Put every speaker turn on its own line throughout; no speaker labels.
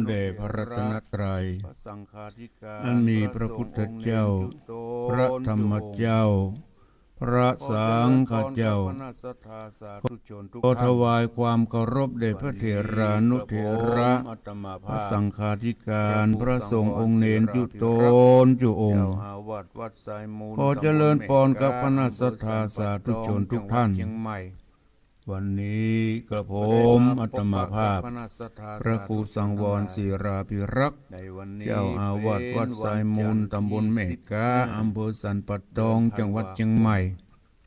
แด่พระรัตนตรัย
พระสังฆาธิการ
อันมีพระพุทธเจ้าพระธรรมเจ้าพระสังฆเจ้าขอถวายความเคารพแด่พระเถรานุเถระพระสังฆาธิการพระสงฆ์องค์เนรจุตนจุองค์ขอเจริญพรกับคณะสัทธาสาธุชนทุกท่านวันนี้กระผมอาตมาภาพพระครูสังวรศิราภิรักษ์เจ้าอาวาสวัดสายมูลตำบลแม่กาอำเภอสันป่าตองจังหวัดเชียงใหม่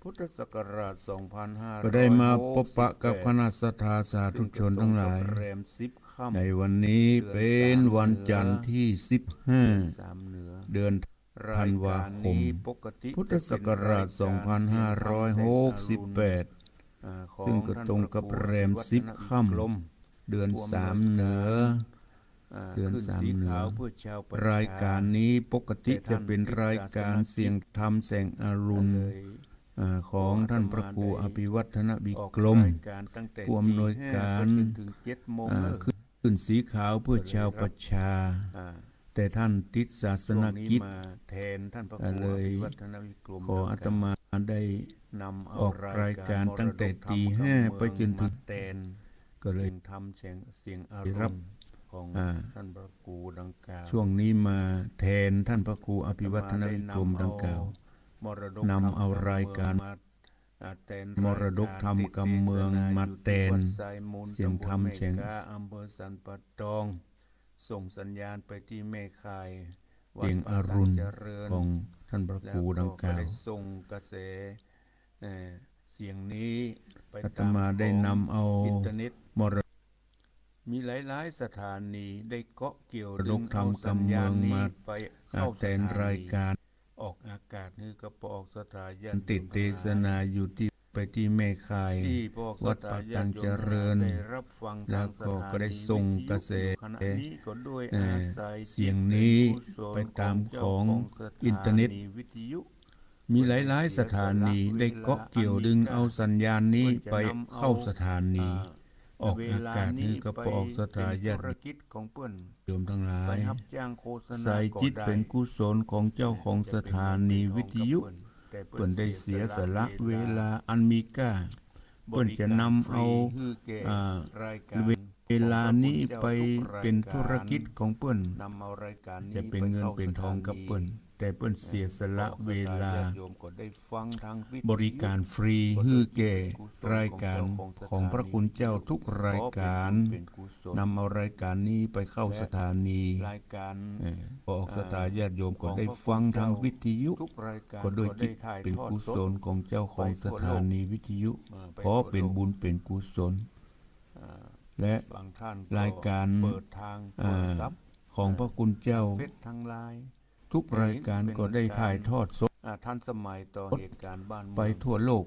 พุทธศักราช2500
ก็ได้มาพบปะกับคณะสัทธาสาธุชนทั้งหลายในวันนี้เป็นวันจันทร์ที่15เดือนธันวาคมพุทธศักราช2568ซึ่งก็ตรงกับแรม10 ค่ำเดือน3เหนือรายการนี้ปกติจะเป็นรายการเสียงธรรมแสงอรุณของท่านพระครูอภิวัฒนบิกรมผู้อำนวยการขึ้นสีขาวเพื่อชาวประชาแต่ท่านติดศาสนกิจ
แทนท่านพระครู
เล
อย ภิวัฒนบิกรม
ขออาตมาได้ออกรายการตั้งแต่ตี5ไปจนถึงก็เลย
ทำเสียงอารมณ์ของท่านพระครูดังกล่าว
ช่วงนี้มาแทนท่านพระครูอภิวัฒนบิกรมดังกล่าวนำเอารายการมรดกธรรมกำเมืองมาแทนเสียงธรรมเสียง
อำเภอสันป่าตองส่งสัญญาณไปที่แม่ข่าย
เสียงอรุณของท่านพระครูดังกล่าว
ส่งกระแสเสียงนี้ไป
อาตมาได้นำเอา
อินเทอร์เน็ต
มร
มีหลายๆสถานีได้เกาะเกี่ยว
ดกธรรมกำเมืองมาแทนรายการ
ออกอากาศนี่ก็ออกสถานยัน
ติดเทศนาอยู่ที่ไปที่แม่ข่ายวัดป่าตังเจริญแล้วก็ได้ส่งกระแสเสียงนี้ไปตามของอินเทอร์เน็ตมีหลายๆสถานีได้เกาะเกี่ยวดึงเอาสัญญาณนี้ไปเข้าสถานีออกอากาศนี่ก็ออกสถานญาติโยมทั้งหลายใส่จิตเป็นกุศลของเจ้าของสถานีวิทยุเพิ่นได้เสียสละเวลาอันมีค่าเพิ่นจะนำเอาเวลานี้ไปเป็นธุรกิจของเพิ่นจะเป็นเงินเป็นทองกับเพิ่นแต่เพิ่นเสียสละเวลาบริการฟรีให้แก่รายการของพระคุณเจ้าทุกรายการนำเอารายการนี้ไปเข้าสถานีออกสถานญาติโยมก็ได้ฟังทางวิทยุก็โดยจิตเป็นกุศลของเจ้าของสถานีวิทยุเพราะเป็นบุญเป็นกุศลและรายการของพระคุณเจ้าทุกรายการก็ได้ถ่ายทอดสด
ทันสมัยต่อเหตุการณ์บ้าน
ไปทั่วโลก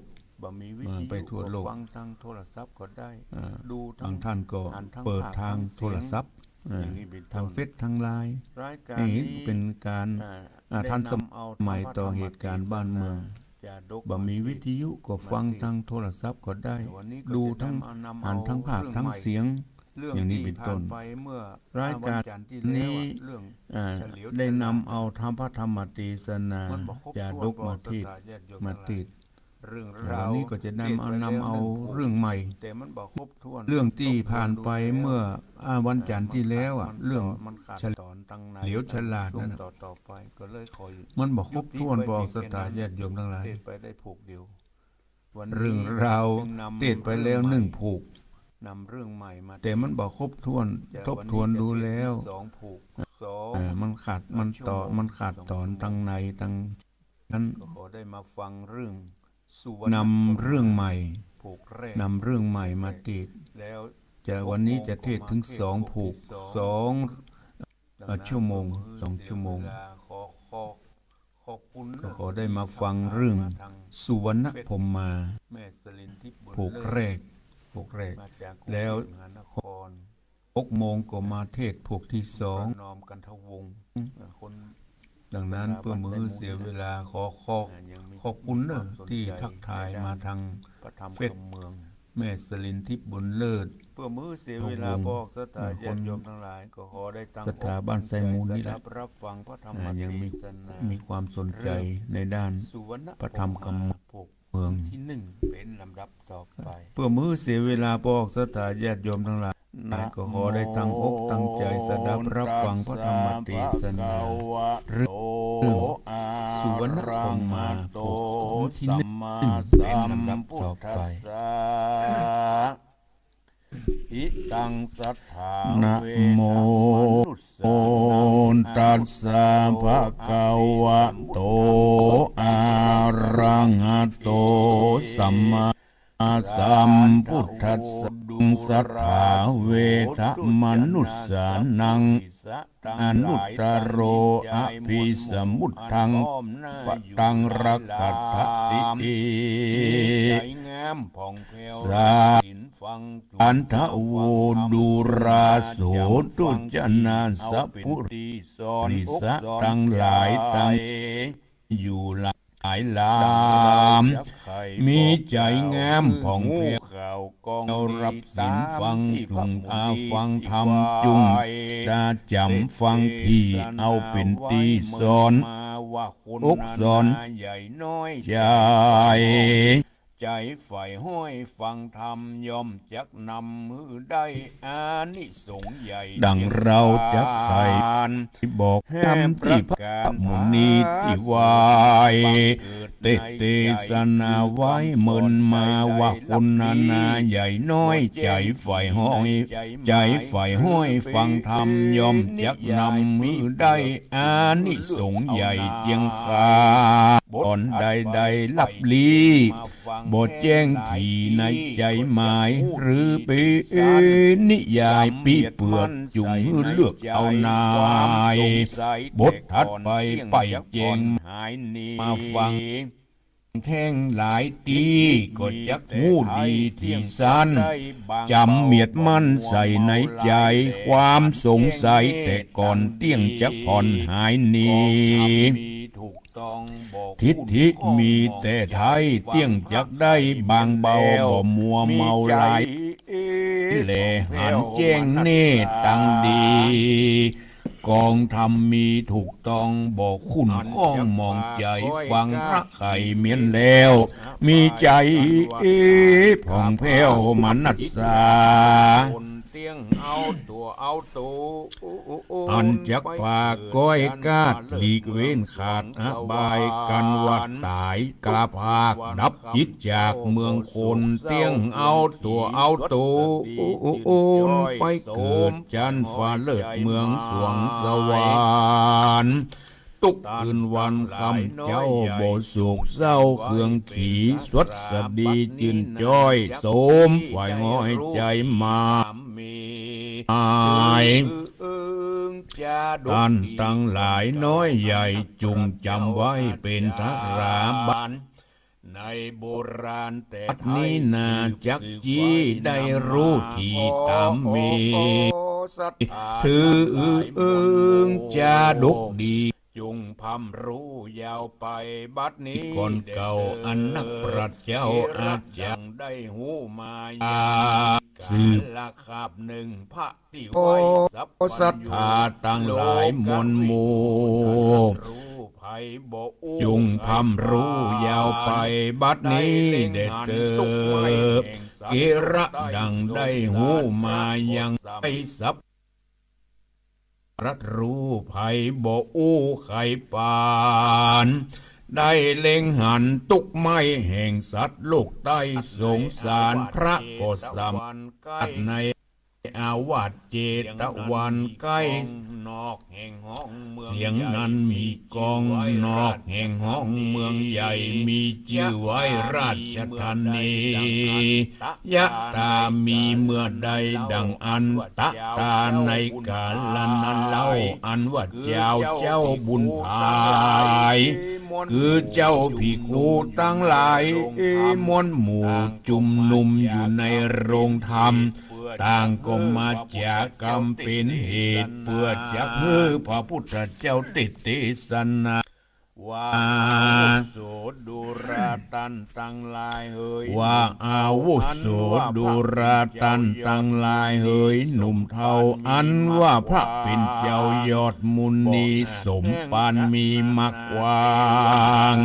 มีวิทยุฟังทางโทรศัพท์ก็ได้ดู
ทางท่านก็เปิดทางโทรศัพท์ทางเฟซทางไลน์นี่เป็นการทันสมัยต่อเหตุการณ์บ้านเมืองมีวิทยุก็ฟังทางโทรศัพท์ก็ได้ดูทั้งอ่านทั้งภาพทั้งเสียงอย่างนี้เป็นต้นรายการนี้ได้นำเอาธรรมพระธรรมเทศนาจาดกมาติดวันนี้ก็จะนำเอาเรื่องใหม่เรื่องที่ผ่านไปเมื่อวันจันทร์ที่แล้วเรื่องเหลียวฉลาดนั่นมันบอกครบถ้วนบอกสถานญาติโยมทั้งหลายเรื่องราวเทศไปแล้ว1 ผูก
นำเรื่องใหม่มา
แต่มันบอกครบถ้วนทบทวนดูแล้วมันขาดตอนทั้งในทั้งนั้น
ขอได้มาฟังเรื่อง
นำเรื่องใหม่มาติดจะวันนี้จะเทศถึง2 ผูก2 ชั่วโมงก็ขอได้มาฟังเรื่องสุวรรณพรหมาผูกแรกแล้ว6 โมงก็มาเทศผูกที่2ดังนั้นเพื่อมือเสียเวลาขอบคุณที่ทักทายมาทางเฟซ แม่สลินทิพย์บุญเลิศ
เพื่อมือเสียเวลาบอกสถาญาติโยมทั้งหลายก็ขอได้ตั้ง
สถาบันไซมูลนี่แหละ
รับฟังพระธรรม
ยัง
เท
มี
ศนา
มีความสนใจในด้าน
สุวรรณ
พระธรรมกำ
ปก
เมือง
ที่หนึ่งเป็นลำดับต่อไป
เพื่อมือเสียเวลาบอกสถาญาติโยมทั้งหลายก็ขอได้ตั้งอกตั้งใจสดับรับฟังพระธรรมเทศนาเรื่องสุวรรณพงมาโตที่หนึ่งเป็นลำดับต่อไป
อิตังสัทธา
นะ
เว
โม ตัสสะภะคะวะโตอะระหะโตสัมมาสัมพุทธัสสะสัทธาเวทมนุสสานังอนุตตโรอภิสมุทธังปตังรักขัตติ
ใจงามผ่องแผ้ว
สา
สินฟังจุ
อันทโวดูราโสตุจนาสัพพุ
ริสอน
ริ
อก
สะ
สอน
ทั้งหลายตั้ง
ใจ
อยู่หลายลามมีใจงามผ่องแผ้ว
ข่าวกอง
เรารับศีลฟัง
ที่
จุง
พระ
อา
มุนี
ฟังธรรม
ที่
จุง
ไว้
ดาจำฟังที่เอาเป็นตีสอน
มาว่าคน
อกสอน
นาใหญ่น้อย
ใจ
ใจฝ่ายห้อยฟังธรรมย่อมจักนำมือได้อานิสงส์ใหญ่
ดังเราจะใคร ที่บอกทำที่พระมุนีที่วายเตเตสนาไว้เมินมาว่าคนนาใหญ่น้อยใจฝ่ายห้อย ใจฝ่ายห้อยฟังธรรมย่อมจักนำมือได้อานิสงส์ใหญ่เจียงคาตอนใดๆลับลีบทแจ้งทีในใจหมาย หรือไปนิยายปีเปลือกจุงเลือกเอานายบทถัดไปไปแจ้ง
หายหนี
มาฟัง แท่งหลายตีก็จักหูดีที่สั้นจำเมียดมั่นใส่ในใจ ความสงสัยแต่ก่อนเตี้ยงจะผ่อนหายหนี
ถูกต้องบอก
ทิฏฐิมีแต่ไทยเตี้ยงจักได้บางเบาบ่มัวเมาหลายแหล่หันแจ้งเนตรตั้งดี กองธรรมมีถูกต้องบอกคุณข้องมองใจฟังพระไข่เมียนแล้ว มีใจผ่องแผ้วมนัสสา
คนเตียงเอาตัวเอาตัว
อันจักปากก้อยกาดหลีกเว้นขาดอบายกันว่าตายกลาภาคดับจิตจากเมืองคนเตียงเอาตัวเอาตัวไปเกิดจันฟ้าเลิศเมืองสวงสวรรค์ตุกคืนวันคำเจ้าโบสุกเศร้าเครื่องขี่สวดสดีจินจ้อยโสมฝ่ายห้อยใจมาอาย ท่านตั้งหลายน้อยใหญ่จงจำไว้เป็นทราบัน
ในโบราณแต่
นี้นาจักจีได้รู้ที่ตามเมถือจะดกดี
จุงพำรู้ยาวไปบัดนี้
ก่อนเก่าอันนักปราชญ์เจ้าอาจจะ
ยังได้หูมา
สืบ
ละคาบหนึ่งพระที่
โอ้
ไว้สัพ
ศรัทธาตั้งหลายมวลหมู่
รู้ภัยบ่อู้
จุงพำรู้ยาวไปบัดนี้เด็ดเติบเกระดังได้หูมายังไปสับรัดรู้ภัยบ่อู้ไข่ปาน ได้เล็งหันตุกไม้แห่งสัตว์โลกใต้สงสารพระก็สามารถในอาวาสเจตวันใกล้
นอกแห่งห้องเมือง
เสียงนั้นมีกองนอกแห่งห้องเมืองใหญ่มีชื่อไว้ราชธานียะตามีเมื่อใดดังอันตะตาในกาลนั้นเล่าอันว่าเจ้าบุญภาย คือเจ้าภิกขุตั้งหลายมวลหมู่จุมนุมอยู่ในโรงธรรม ต่างก็มาจากกรรมเป็นเหตุเพื่อจะให้พระพุทธเจ้าติดเทศนา
ว่าโสดุ ราตันตังลายเฮย
ว่าอาวุโสดูราตันตังหลายเฮยหนุ่มเทาอันว่าพระเป็นเจ้ายอดมุนีสมปานมีมักวาง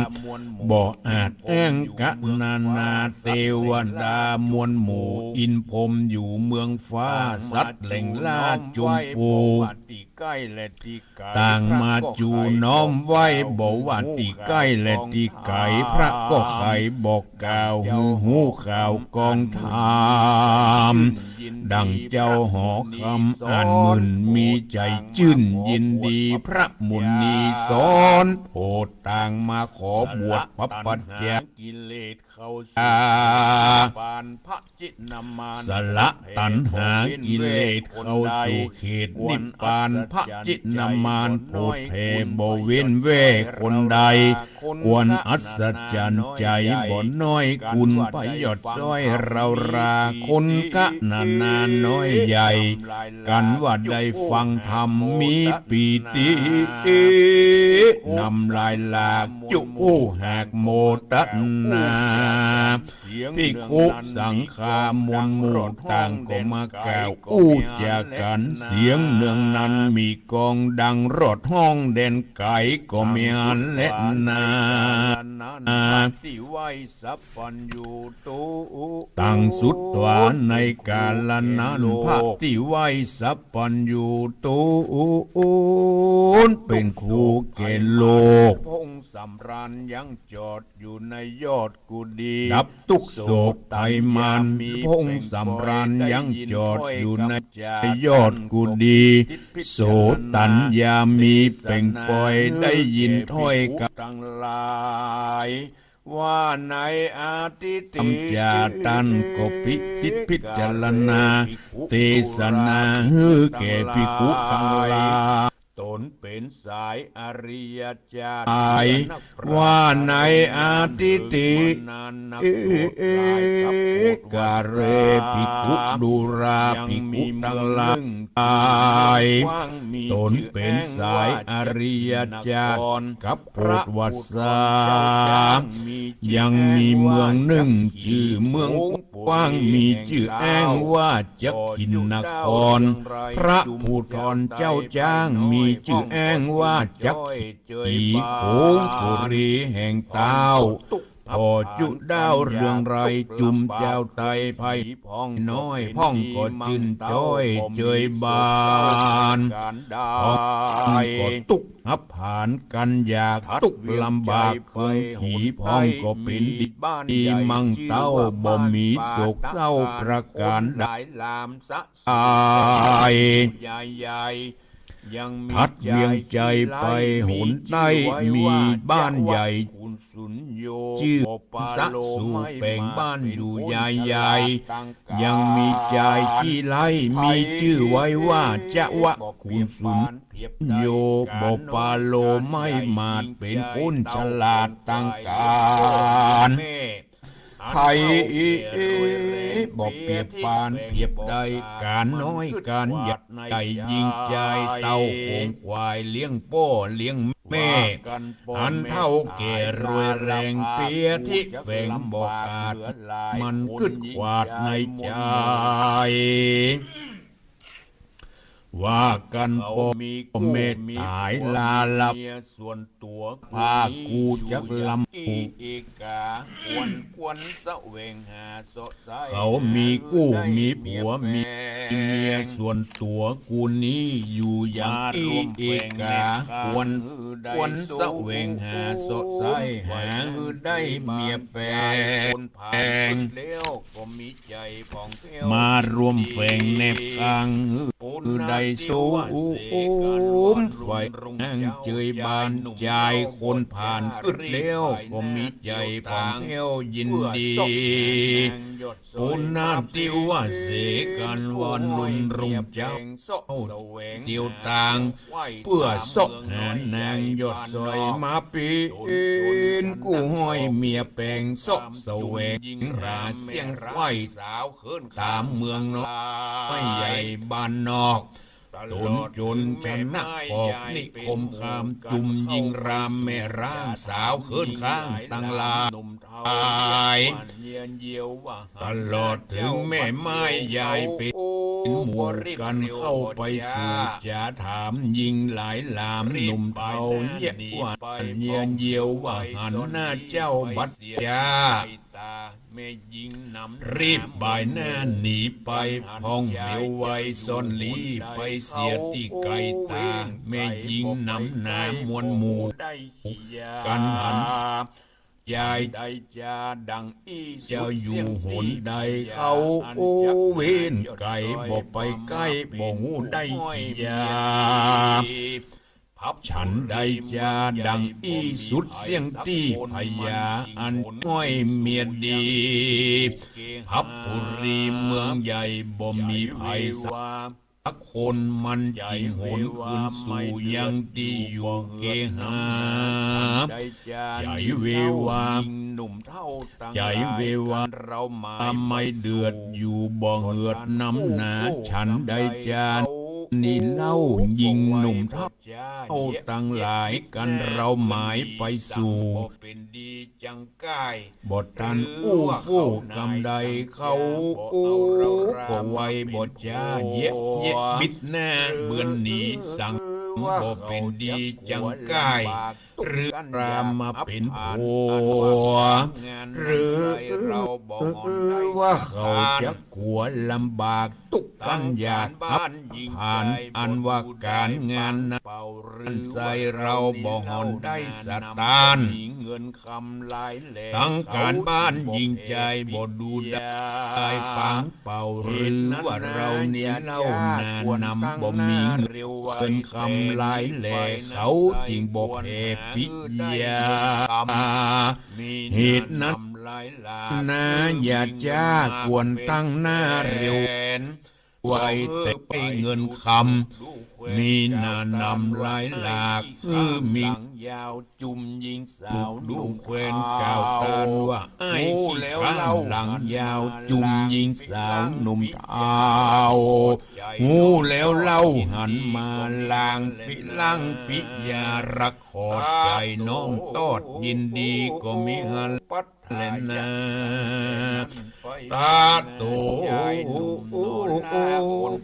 บ่อาจแอ้งกะนานาเทวดามวลหมู่อินพรหมอยู่เมืองฟ้าสัตว์แหล่งล่าจุมปู ต่างมาจูน้อมไว้บอกว่าตีใกล้และตีไก่พระก็ไขบอกกล่าวหูข่าวกองธรรมดังเจ้าหอคำอ่านมึนมีใจชื่นยินดีพระมุนีสอนโปรดต่างมาขอบวชพระปัจเจกกิเลสเข้าปานพระจิตนามาสละตัณหากิเลสเข้าสู่เขตนิพพานพระจิตนามานโพธเพบ่เว้นเว่คนใดกวนอัศจรรย์ใจบ่น้อยกุลประโยชน์ซ้อยเราราคนกะนานาน้อยใหญ่กันว่าได้ฟังธรรมมีปีตินำลายหลากจุหากโมตนาภิกขุสังฆามวลหมู่ต่างก็มากล่าวจากกันเสียงเนืองนั้นมีกองดังรอดห้องเด่นไก่ก็มีอันและนาตั้งสุดหวานในกาลนั้นพระที่ไหวสัพพัญญูตูนเป็นครูเกณฑ์โลกพงสำราญยังจอดอยู่ในยอดกุฏิดับทุกโศกไทยมันมีพงสำราญยังจอดอยู่ในยอดกุฏิโสตัญญามีเป่งปล่อยได้ยินถ้อยกับทั้งหลายว่าในอาทิตย์จาตันก็พิจารณาเทศนาฮือแก่ภิกขุทั้งหลายตนเป็นสายอริยเจ้าว่าในอาทิตย์กาเรภิกขุดูราภิกขุทั้งหลายตนเป็นสายอริยเจ้ากับโพธวาสายังมีเมืองหนึ่งชื่อเมืองกว้างมีชื่อแอ้งว่าจักขินนครพระผู้ทรเจ้าจ้างมีชื่อแอ้งว่าจักขีโขงปุรีแห่งเต้าพอจุดาวเรื่องไรจุมเจ้าไตไผ่พ่องน้อยพ่องก็จืนจ้อยเจยบานพ่องก็ตุกหับผ่านกันอยากตุกลำบากเคืองขี่พ่องก็เป็นดีมั่งเต้าบ่มีโศกเศร้าประการใดอายทัดเวียงใจไปหุนใต้มีบ้านใหญ่ชื่อสะสู่แป่งบ้านอยู่ใหญ่ๆยังมีใจขี้ไล่มีชื่อไว้ว่าจะวะคุณสุนโยบปาโลไม่มาดเป็นคนฉลาดตั้งการไทยบอกเปรียบปานเปรียบใดการน้อยการใหญ่ยิ่งใจเต้าโขงควายเลี้ยงพ่อเลี้ยงแม่อันเท่าแก่รวยแรงเปียที่แฝงบอกขาดมันกึดกวาดในใจว่ากันปมีเมตตายลาลับส่วนตัวพากูจักลำปูเอกาควนเสวงหาสดใสเขามีกู้มีผัวมีเมียส่วนตัวกูนี้อยู่อย่างเอกาควนเสวงหาสดใสหาได้เมียแปลงมารวมแฝงแนบกลางได้สูมไฟนั่งเจยบานใจคนผ่านกึดเลี้ยวก็มีใจผ่องเที่ยวยินดีปูนาติว่าเสกันวันลุนรุงเจ้าเตียวต่างเพื่อซอกหานางยอดซอยมาปีนกู้ห้อยเมียแปงซอกเสวงหาเสียงไฟสาวเขินตามเมืองน้อยใหญ่บ้านนอก ตนจนชนะขอบนิคมคามจุมยิงรามแม่ร่างสาวเขินข้างตั้งลายตลอดถึงแม่ไม้ใหญ่เป็นหมู่กันเข้าไปสู่จะถามยิงหลายลามหนุ่มเทาเย็บวันเยียนเยียวว่าหันหน้าเจ้าบัดยารีบบ่ายหน้าหนีไปพองเหลียวไว้ซ่อนลีไปเสียที่ไกลตาแม่ยิงน้ำหนามวลหมู่กันหันยายใดจะดังอีเจ้าอยู่หนใดเขาโอเวนไก่บ่ไปใกล้บ่หูได้ขี้ยาฉันใดจะดังอีสุดเสียงตีพยาอันน้อยเมียดีพับปุรีเมืองใหญ่บ่มีภัยสักคนมันจริงหนคืนสู่ยังดีอยู่เกหาใจเววาใจเววาเราไม่เดือดอยู่บ่เหือดน้ำหนาฉันใดจานนี่เล่ายิงหนุ่มเท่าตั้งหลายกันเราหมายไปสู่บทตันอู้ฟู่กำใดเขาก็ไว้บทจ้าเย็บบิดหน้าเบือนหนีสั่งบ่เป็นดีจังกายหรือรามาเป็นผัวหรือว่าเขาจะกลัวลำบากตุกกันอยากผ่านอันว่าการงานนั้นใจเราบ่หอนได้สตานทั้งการบ้านยิงใจบ่ดูได้ปังเป่าหรือว่าเราเนี่ยเล่านำบ่มีเงินคำลายแหล่เขาจริงบ่เพปิยาเหตุนั้นนาอย่าจ้ากวนตั้งหน้าเร็วไว้แต่เงินคำมีหน้านำหลายหลากมียาวจุมยิงสาวดูเควนกาวตานว่าไอ้ขี้ข้างหลังยาวจุมยิงสาวหนุ่มเทางูแล้วเล่าหันมาลางปิลังปิยารักขอดใจน้องตอดยินดีก็มีหันปัดเลนาตาโต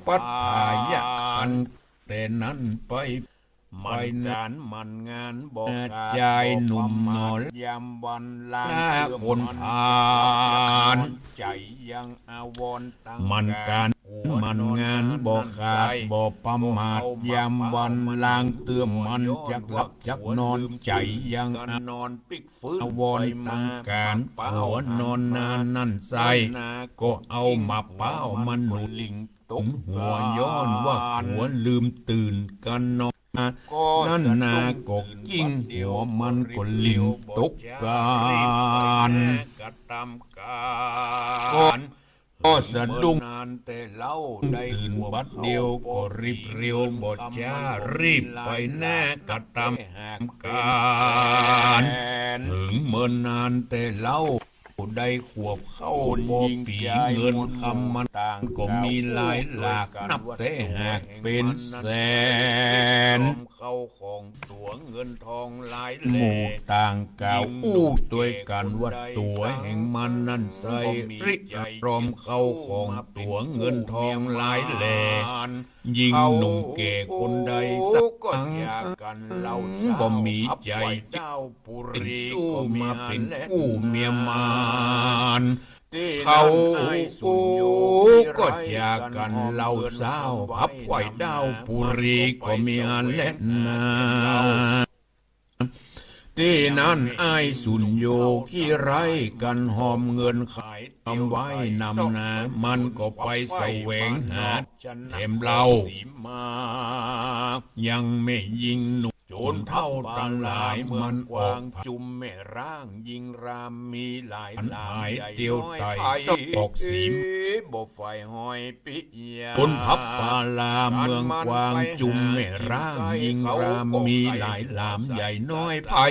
ปัดพายานแต่นั้นไปการมันงานบอกใจหนุ่มนอนยามวันลาคนผ่านใจยังอาวรตั้งมันการมันงานบอกขาดบอกประมาทยามวันลางเตื้อมมันจักหลับจักนอนใจยังนอนปิกฟื้นอาวรตั้งการหัวนอนนานนั่นใส่ก็เอามาเป้ามันหนุลิงตกหัวย้อนว่าหัวลืมตื่นกันนอนนั่นนากกกิ้งหัวมันก็ลิงตกการก็สะดุ้งตื่นบัดเดียวก็รีบเรียวบดจ้ารีบไปแน่กระทำการถึงเมื่อนานแต่เล่าได้ขวบเข้าบ่ปีเงินคำมันต่างก็มีหลายหลากนับแต่หากเป็นแสนเข้าของตัวเงินทองหลายหมู่ต่างกล่าวอู้ด้วยกันว่าตัวแห่งมันนั่นใส่ริรอมเข้าของตัวเงินทองหลายแหล่ยิงหนุ่มแก่คนใดสักครั้งบ่มีใจเจ้าปุรีสู้มาเป็นกู้เมียมานเขาก็จากกันเล่าสาวพับไหวดาวปุรีก็มีอันและนาที่นั่นไอ้สุนโยขี้ไรกันหอมเงินขายทำไว้นำนามันก็ไปแสวงหาเห็มเรายังไม่ยิงหนุ่มจ
คนเท่าตั้งหลายเมืองกวางจุมแม่ร่างยิงรามมีหลายลามใหญ่น้อยไทยออกสีบ่ไฟหอยปิยา
คนพับปาลาเมืองกวางจุมแม่ร่างยิงรามมีหลายลามใหญ่น้อยไผ่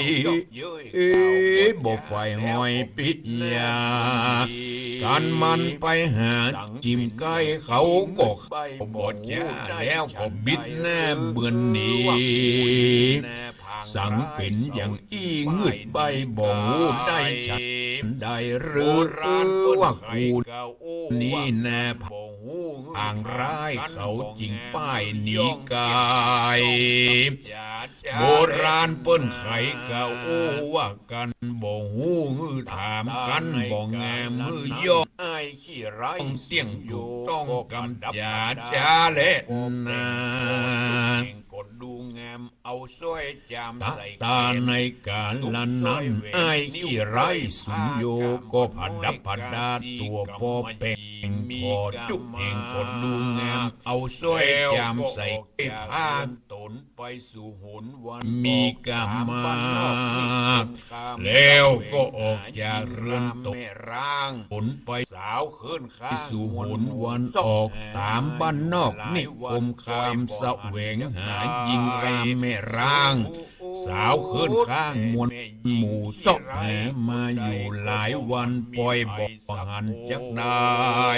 บ่ไฟหอยปิยาการมันไปหาจิ้มไก่เขาก็บดยาแล้วก็บิดแน่เบือนหนีสังเป็นอย่างอี้งึดใบบ่ได้ฉันได้หรือว่ากูนี่แน่อ่างร้ายเขาจริงป้ายหนีกายโบราณเปิ้นไขเก่าว่ากันบ่ฮู้ฮือถามกันบ่แงมือย่อไอ้ขี้ไรเสียงถูกต้องกำจาและนา
กดดูงามเอาซ้อยจามใส่
ตาในกาลนั้นไอ้ขี้ไรสุนโยก็ผัดดับผัดดาตัวปอเป็งพอจุกเองกดดูงามเอาซ้อยจามใส่ผ้า
ตนไปสู่หนวัน
มีกามาแล้วก็ออกจากเรือนตก
ร่าง
ผลไป
สาวขึ้นข้า
สู่หนวันออกตามบ้านนอกนิคมคามแสวงหายิงรามแม่ร่างสาวขึ้นข้างมวลหมู่ซอกแหมาอยู่หลายวันปล่อยบ่หันจักได้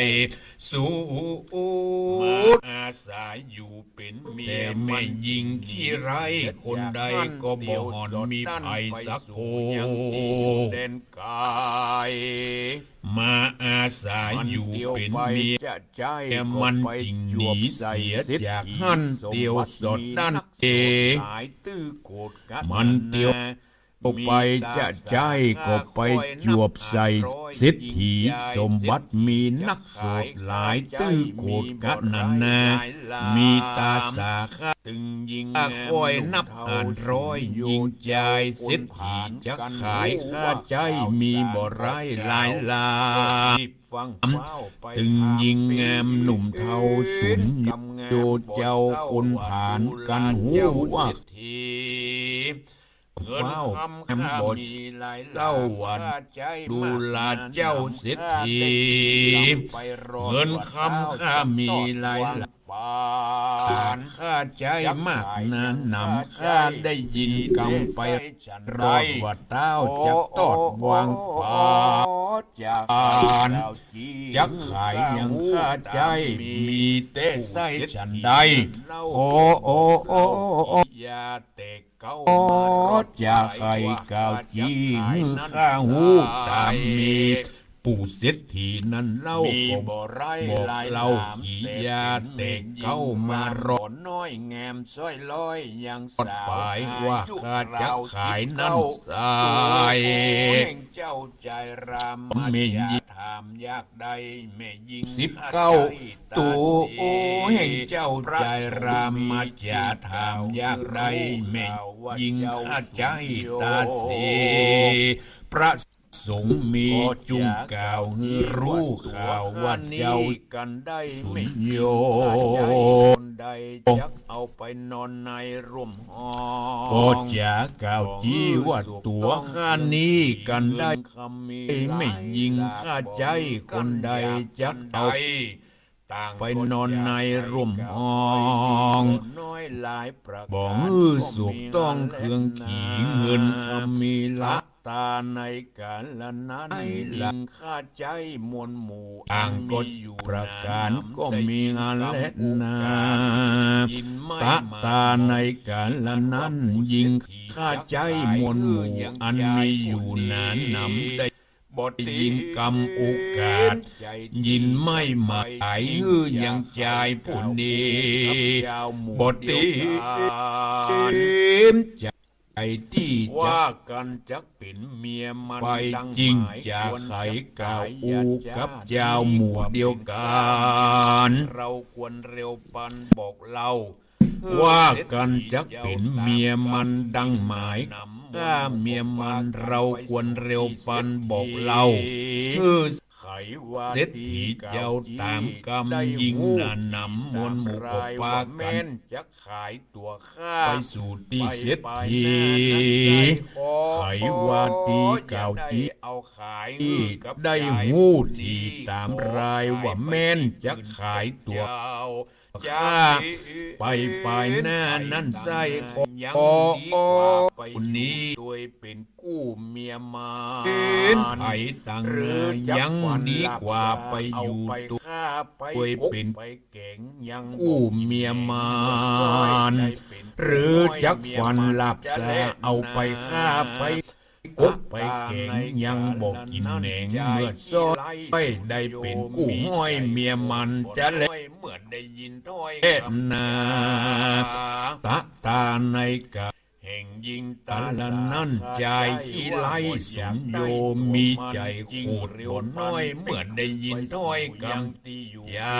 สู้
อาศัยอยู่เป็นเมีย
แต่ไม่ยิงขี้ไรคนใดก็บ่หอนมีภัยสักโค
เด่นกาย
มาอาศัยอยู่เป็นเมียแต่มันจริงหนีเสียจากหันเตียวสดด้านเอมันเตียวไปจะใจก็ไปจวบใส่สิทธิสมบัติมีนักโสดหลายตื้อโกดกันนันนามีตาสาขา
ตึงยิง
คอยนับอ่านร้อยยิงใจสิทธิจะขายค่าใจมีบ่ไรหลายลาตึงยิงงามหนุ่มเทาสุนโยเจ้าคนผ่านกันหูว่า
เงินคำข้ามีหลาย
เล่าวันดูลาเจ้าเสียทีเงินคำข้ามีหลายปานข้าใจมากนั้นนำข้าได้ยินกำไปรอดว่าเต้าจะตอดวางปานจักขายยังข้าใจมีเตะไส้ฉันใดโอ้
ยาเตะเก้า
จะไข่เก่าจีหือข้าหูตามมีปู่เสียทีนั้นเล่าก็บอกเล่าขี่ยาเตะเข้ามารอ
น้อยแงมซ้อยลอยยัง
สาวว่าข้าจะขายนั่นสาย
เจ้าใจรามมาอย่าถามยากใดแม่ยิง
19ตัวแห่งเจ้าใจรามมาอย่าถามยากใดแม่ยิงข้าใจตาเสพระสงมีจุงกล่าวให้รู้ข่าวว่าเจ้า
กันได้
สุนโย
ใดจักเอาไปนอนในร่วมหอ
ก็จะกล่าวจีว่าตัวข้านี้กันได้ไม่ยิงข้าใจคนใดจักเอาไปนอนในร่วมห้องบอกสุกต้องเครื่องขี่เงินคำมีลัก
ตาในกาลนั้นลิงข้าใจมวลหมู่
อ่างกฎประการก็มีงานและนาตาในกาลนั้นยิงข้าใจมวลหมู่อันมีอยู่นานนำได้บทยินกรรมโอกาสยินไม่หมายยังใจผู้นี้บทใจที่
ว่ากันจักเป็นเมียมัน
ไปจริงจะไขกาวอูกับเจ้าหมู่เดียวกัน
เราควรเร็วปันบอกเล่า
ว่ากันจักเป็นเมียมันดังหมายถ้าเมียมันเราควรเร็วปันบอกเล่า
ไขว่า
เศรษฐีเจ้าตามกำยิงนำมวลหมู่ก็ปากัน
จะขายตัวข้า
ไปสู่ตีเศรษฐีไขว่าตีเก่าจี
เอาขาย
ได้หู้ที่ตามรายว่าแม่นจะขายตัวข้าไปปลายหน้านั่นไส้คอ
ยังดีกว่าไป
คนนี้
โดยเป็นกู้เมียมา
ไผ่ต่างเรือยังดีกว่าไปอยู่ตัว
ข้าไป
โดยเป็น
ไปเก่งยัง
กู้เมียมานหรือจักฟันหลับแสเอาไปฆ่าไปกบไปเก่งยังบอกกินแหนงเมื่อซ้อยไปได้เป็นกู้ห้อยเมียมันจะเล่
เมื่อได้ยินถ้อย
เอ็ดนาตาตาในกะ
แห่งยิง
ตาละนั่นใจขี้ไล่สมโยมีใจขูดบ่น้อยเมื่อได้ยินถ้อยกำ
ตีอยู่
ยา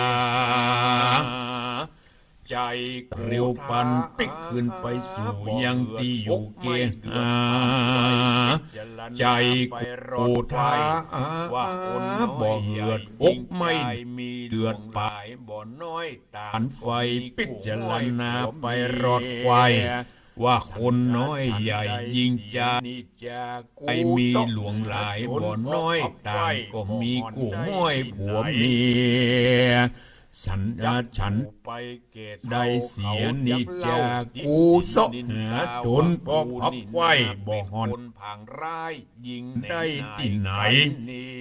ใจ
เร็วปันปิกขึ้นไปสู่ยังที่อยู่เกหาใจโกธา
ว่า
ว่า
คน
บ่เหือดอกไม่เดือดปา
บ่น้อยตา
อันไฟพิจารณาไปรอดไฟว่าคนน้อยใหญ่ยิ่งจะ
นี่จะกู
ไอมีหลวงหลายบ่น้อยต่างก็มีกู้ห้อยผัวเมียสันดาฉัน
ไปเกต
ได้เสียนิจากกูซอกหาจนพอพับไฟบ่หอน
คนผางร้ายยิง
ได้ที่ไหน
นี่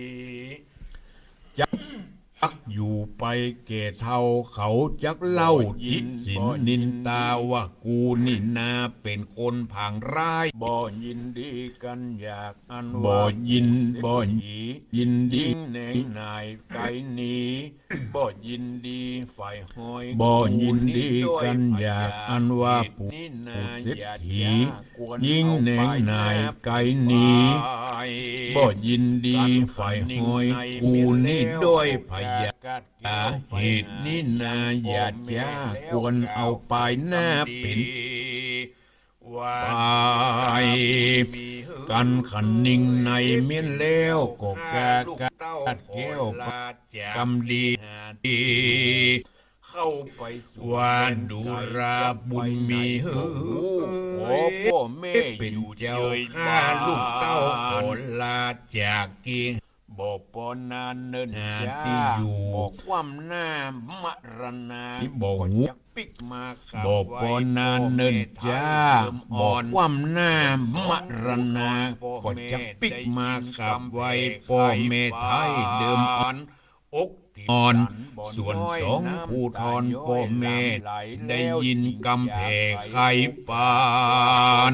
จักอยู่ไปเกเท่าเขาจักเล่ายิสินนินตาว่ากูนี่นาเป็นคนผางร้าย
บ่ยินดีกันอยากอัน
บ่
ว่า
ยินบ่
หนี
ยินดี
ยิงแหนงนายไก่หนีบ่ยินดีฝ่ายหอย
บ่ยินดีกันอยากอันว่าปู่
นี่นา
เศรษ
อย่า
ฐี
กวน
ยิ่งแหนงนายไก่หนีบ่ยินดีฝ่ายหอยกูนี่ด้วยพยาเหตุนี้นาอย่าจ้ากวนเอาไปหน้าเป็น
ว่า
ไปกันขันนิ่งในเมียนแล้วก็กา
ลูก
กา
เต้า
แก้ว
ลาจาก
กำดีดี
เข้าไปสู่
วานดูราบุญมีเฮื
โอ้พ่อแม่
เป็น
อยู่
เจ้า
เย
ข้าลูกเต้าขอลาจากเกียง
บ่ปอนานเนิน
หา
จ้า
ที่อยู่
บอกความหน้ามรณา
ที่บ่หู
จักปิกมาขับ
บ่ปอนนานเนินจ้าบอกความหน้ามรณาก็จะปิกมาขับไว้พ่อแม่ไทยเดิมอ่อน
อกที่
อ่อน
บ่
ส่วน
อย
สองผู้ทอนพ่อแม่ได้ยินกำแพงไข่ปาน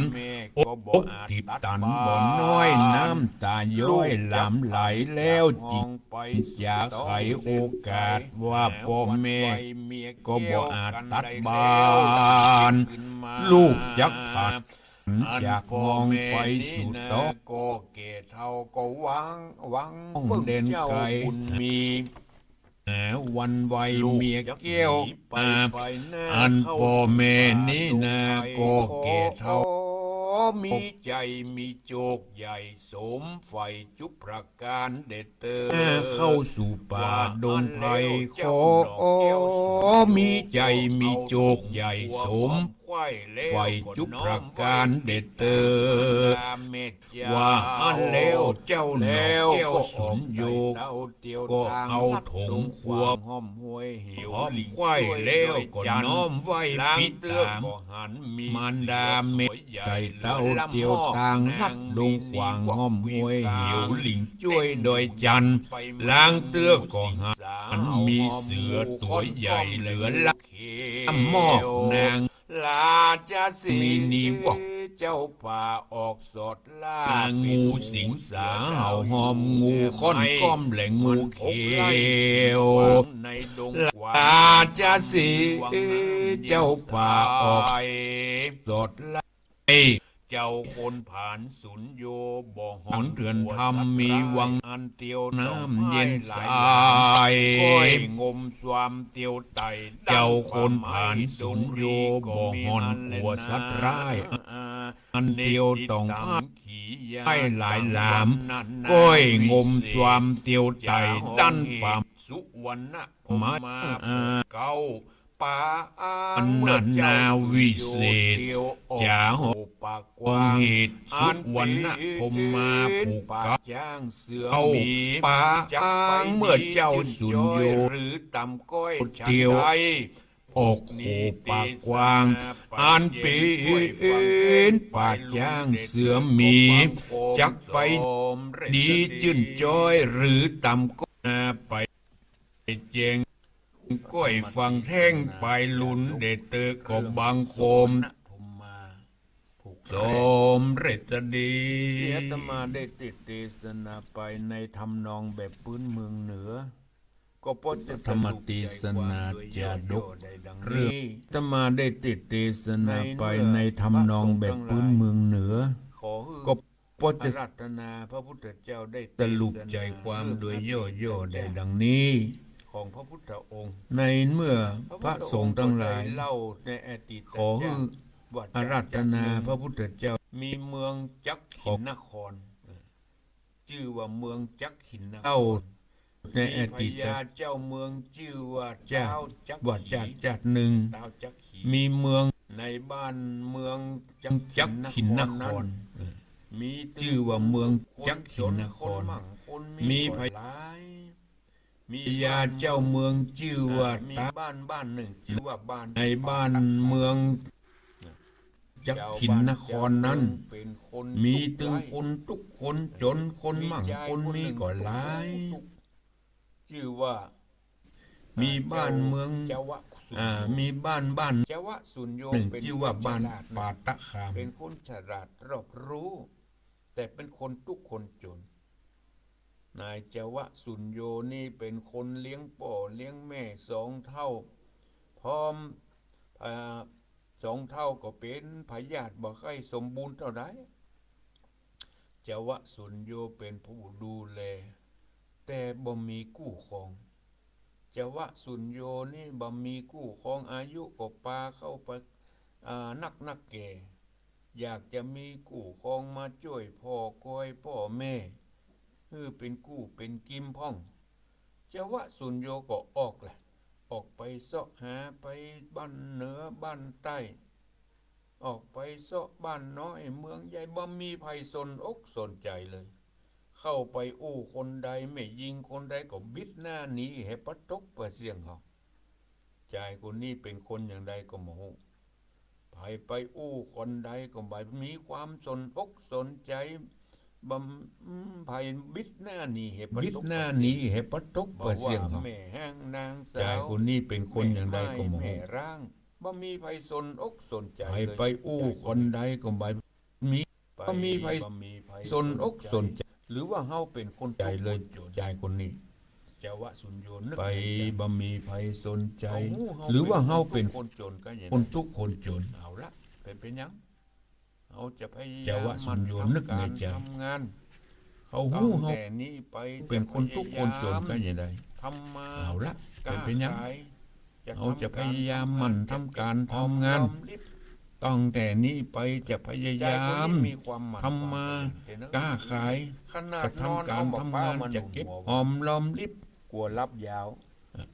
อกทิบตันบ่น้อยน้ำตาย้อยหลำไหลแล้วจิตอยากไขโอกาสว่าพ่อแม่ก็บ่อาจตัดบานลูกยักผ่านจากมองไปสู่โต๊ะ
ก็เกตเท่าก็หวัง
เด่นไกล
บุญมี
วันไวเมียแก้ว
ไป
อาอันพ่อแม่นี่นาก็เกตเท่า
มีใจมีโจกใหญ่สมไฟจุบประการเด็ดเตอ
เข้าสู่ป่าดงไผ่ขอมีใจมีโจกใหญ่สมไฟจุบประการเด็ดเตอว่าอันแล้วเจ้าหนอแก้วสุนโยกก็เอาถงควบ
ห้อมห้วยหิว
หอมควายแล้วก็น้อมไว้
ล้าง
ปิด
เตื้อ
ตาม
ก็หันมี
มารดาเม็ดไก่เต้าเตียวต่างลัดดงขวางห้อมห้วยหิวหลิงจ้วยโดยจันทร์ล้างเตื้อก็หันมีเสือตัวใหญ่เหลือละมอกนาง
ลาจะสี
มีนิวอก
เจ้าป่าออกสดล่า
งูสิงสาเห่าหอมงูค้อนก้อมแหลงงูเขียว
ในดง
ลาจะสีเจ้าป่าออกสดไล่
เจ้าคนผ่านสุนโยบ่ห
หอนเรือนธรรมมีวัง
อันเตียว
น้ำเย็นใส
ก้อยงมสวามเตียวไต
เจ้าคนผ่านสุนโยบ่หอนกลัวสัตว์ร้ายอันเดียวต้องพ่ายหลายหลามก้อยงมสวามเตียวไตดันปาม
สุวรรณพ
มา
มาเก้าป่า
อันนั้นนาวิเศษจะหก
ปากก
อง
ว้าง
เหตุสุวรรณพมมาผูก
ปา
กับ
จ้างเสือ
เอา
หมี
ป่า
จักไป
เมื่อเจ้าสุนโย
หรือตำก้อย
เดียว
ฉันใด
อกโขปากกว้างอันเป็นปากย่างเสือหมี จักไปดีจื่นจ้อยหรือตำก็นาไปเจงก้อยฟังแท่งไปลุนเดเตอก็บางโคม
ผมมาผูก
สมเรตดี
ที่อาตมาได้ติดเทศนาไปในทำนองแบบพื้นเมืองเหนือ ก็พอจะ
ธรรมตีสนาจาดก
เรื่
เรื่
อ
อง งอาตมาได้ติดเทศนาไปในทำนองแบบพื้นเมืองเหนือ
ขอ
ก็พอ
จะ
จะ
รัตนาพระพุทธเจ้าได้
สรุปใจความโดยย่อๆได้ดังนี้
ของพระพุทธองค์
ในเมื่อพระสงฆ์ทั้งหลาย
เล่าในอดีต
ขอให้อาราธนาพระพุทธเจ้า
มีเมืองจักขินนคร ชื่อว่าเมืองจักขินนค
เจ้าร ในอ
มีพ
ดีต
ญาเจ้าเมืองชื่อว่า
เจ้า
เจ้าจัก
ว่าจัดหนึ่ง
เจ้าจักขี
มีเมือง
ในบ้านเมือง
จักขินนคร
มี
ชื่อว่าเมืองจักขินนคร มี
พ
พ
หลายมี
พญาเจ้าเมืองชื่อว่า
มี
ตา
บ้านหนึ่งชื่อว่าบ้าน
ในบ้านเมืองจักขินนครนั้น
เป็นคน
มีตึงคนทุกคนจนคนมั่งคนมีก็หลาย
ชื่อว่า
มีบ้านเมือง
เจ้าวะสุน
มีบ้าน
เจ้าวะสุนโย
หนึ่ง
เป็น
ชื่อว่าบ้าน
คฉลด
ปาตะคาม
เป็นคนฉลาดรอบรู้ แต่เป็นคนทุกคนจน นายเจาวะสุนโยนี่เป็นคนเลี้ยงป่อเลี้ยงแม่สองเท่า พร้อมสองเท่าก็เป็นพยาธิบ่ไข้สมบูรณ์เท่าใดเจาวะสุนโยเป็นผู้ดูแล แต่บ่มีกู้ครองเจาวะสุนโยนี่บ่มีกู้ครองอายุก็ปาเข้าไปนักแก่ อยากจะมีกู้ครองมาช่วยพ่อก้อยพ่อแม่เป็นกู้เป็นกิมพ่องเจาวะสุนโยก็ออกแหละ ออกไปเสาะหาไปบ้านเหนือบ้านใต้ ออกไปเสาะบ้านน้อยเมืองใหญ่บ่มีภัยสนอกสนใจเลย เข้าไปอู้คนใดไม่ยิงคนใดก็บิดหน้าหนีให้ปะตกประเสียงเขาชายคนนี้เป็นคนอย่างใดก็บ่ฮู้ไผไปอู้คนใดก็บ่มีความสนอกสนใจบ่ไผบิดหน้าหนีให้ปะ
บิด
ตก
หน้าหนี้ให้ปะตก
บ
ป
อ
ระ
ก
เสียง
ว่า
เขา
แม่ห้างนางสา
ชายว คนนี้เป็นคนอย่างใดก็บ่
แม่
ฮู้
ร่างบ่มีไผสนอกสนใจ
ไป
เลย
ไปอู้คนใดก็บ่มี บ่มีไผ
บ่มีไผ
สนอกสนใจ
หรือว่าเฮาเป็นคน
ใจเลย
จน
ชายคนนี้
เจ้าวะสุนโยนึก
ไป
ในใจ
บ่มีภัยสนใจ
เฮา
หรือว่าเฮาเป็น
คนจนก็อย่าง
คนทุกข์คนจน
เอาละเป็นหยังเฮาจะพยายาม
เจ้าวะสุนโยนึกในใจ
ทำงาน
เขา
ตั้
ฮู้
ง
เฮา
แต่นี้ไป
เป็นคนทุกข์คนจนก็อย่างใด
ทำมา
เอาละ
กล้า
เป็นหยัง
ขาย
เอาจะพยายามหมั่นทำการทำงาน ตั้งแต่นี้ไปจะพยายาม
มีความหมั่น
ทำมา
เห็นไหม
กล้าขาย
ขนาด
จะทำการทำงานจะเก็บหอมรอมริบ
กลัวรับยาว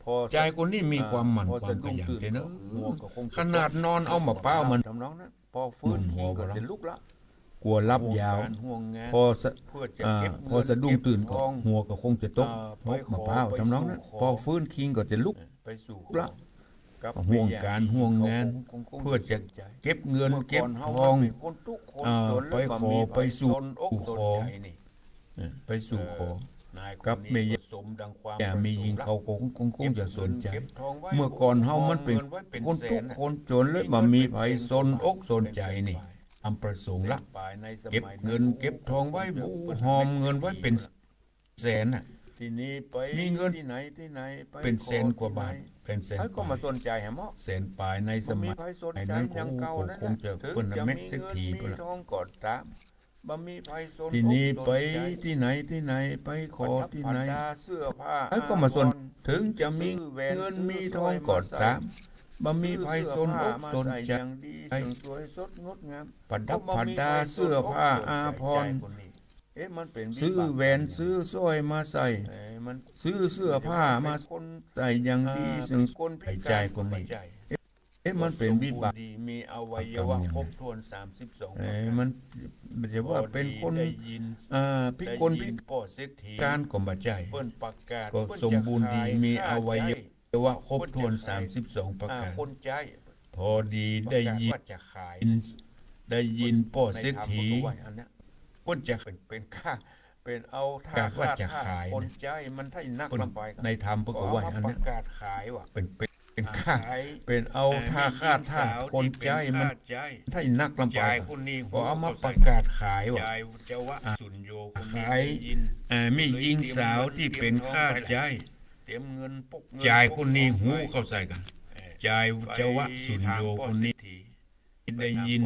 พอ
ใจคนนี้มีความหมั่น
พอ
ความขยัน
สะดุ้งตื่
เด้เนอะ
หัวก็คงจะ
ขนาดนอนเอามาเป้ามัน
ทำน้องนั้นพอฟื้น
หมุนหัว
ก็
บ่
จะลุกละ
กลัวรับยาว
ห่วงงาน
พอสะ
เพื่อจะ
อ่า
เก็บ
พอสะดุ้งตื่นก็
เบทอง
หัวก็คงจะตก
ไป
นก
ขอ
มะพร้าว
ไป
ทำน้องนั้น
สู่ขอ
พอฟื้นคิงก็จะลุก
ไปสู่
ละ
กับ
ห่วงการห่วงงาน
คง
เพื่อจะ
สนใจ
เก็บเงิน
มื่
เก็บ
ก่นฮา
ทอง
เป็นคนทุกข์คน
อ่า
จน
ไป
แล้ว
ขอ
มี
ไปสู่
สนอกสน
ขอ
ใจนี่
ไปสู่ขอ
นาย
กับ
คน
เม
นี้
ย
ก็สมดังความ
อย่ามียิงเขาคงจะสนใจ
เก็บทองไว้
เมื่อก่อนเฮามันเป็น
งิไว้เป็
คน
แส
ทุก
น
ข์คนจนเลยบ่มีไผสนอกสนใจนี่อำประสงค์ละ
ปลายในสมัย
เก็บเงินเก็บทองไว้บูหอมเงินไว้เป็นแสนน่ะ
ทีนี้ไป
มีเงิน
ที่ไหนไป
เป็นแสน
ขอก
ว่าบาท
ที่ไหน
เป็นแสน
ไอ้ก็
ปลา
มาย สนใจแหมะ
แสนปลายในสมัย
บ่ไผสน
ไอ้
ใจ
นั้น
อย่างเก่า
ก็
นั่น
คงจะ
ถึง
เปิ้น
จะ
แม่
มี
เศรษ
เงิน
ฐี
มี
เปิ้นละ
ทองก็ตามบ่มีไผสน
ทีนี้
อก
ไป
สนใจ
ที่ไหนไปขอที่ไหน
ประดับประดาเสื้อผ้า
ไอ้ก็มาสน
อาภรณ์
ถึงจะมี
ซื้อแหวน
เงิน
ซื้อ
มีท
สร้
อ
อง ย
ก็
มาใส่
ตามบ่มีไผสนอกสนใจ
อย่างดีเสริมสวยสดงดงาม
ประดับประดาเสื้อผ้าอาภรณ์
เอ๊ะมันเป็น
ซื้อแหวนซื้อสร้อยมาใส่
เอ๊ะมัน
ซื้อเสื้อผ้ามา
คน
ใส่อย่างดีซึ่ง
คนพิ
ใจ
การ
คนนี้
ก็
เอ๊ะมันเป็นวิบาก
ดีมีอวัยวะครบถ้วน32
เอ๊ะมันจะว่าเป็นคน
ได้ยิน
พิกลพิ
ป้อเศรษฐี
การก็บ่ใจ
เปิ้นประกาศ
ก็
เปิ้น
สมบูรณ์ดี
จะขาย
มีอวัยวะครบ
เปิ้นจะ
ถ้วน
ขาย
32 ประการ
คนใจ
พอดีได้ยิน
ว่าจะขาย
ได้ยินป้อเศรษฐี
ในธรรมก็ว่าอันเนี้ย
เพิ่นจะ
เป็นค่าเป็นเอาท่าก
ะว่าจะ
ค่
ขาย
คนใจมันให้นัก
เพิ่น
ลำไป
ในธรรมเพิ่นก็ว่าอัน
ป
เนี้ย
ระกาศขายว่ะ
เป็นค่า
ขาย
เป็นเอาท่าค่าท่าคนใจมัน
ใจ
ให้นักลำไป
ยายคนนี้
ก็เอามาประกาศขายว่ะ
ยายเจ้าวะสุนโยคนนี้
ขาย
ได้ยิน
มีหญิงสาวที่เป็นค่าใจ
เตรียมเงินปกเงิน
จ่ายคนนี้
ปกทอง
หู
ไว้
เข้าใส่กัน
เอ่อ
จ่ายเจ้าวะสุนโยคนนี้ ได้ยิน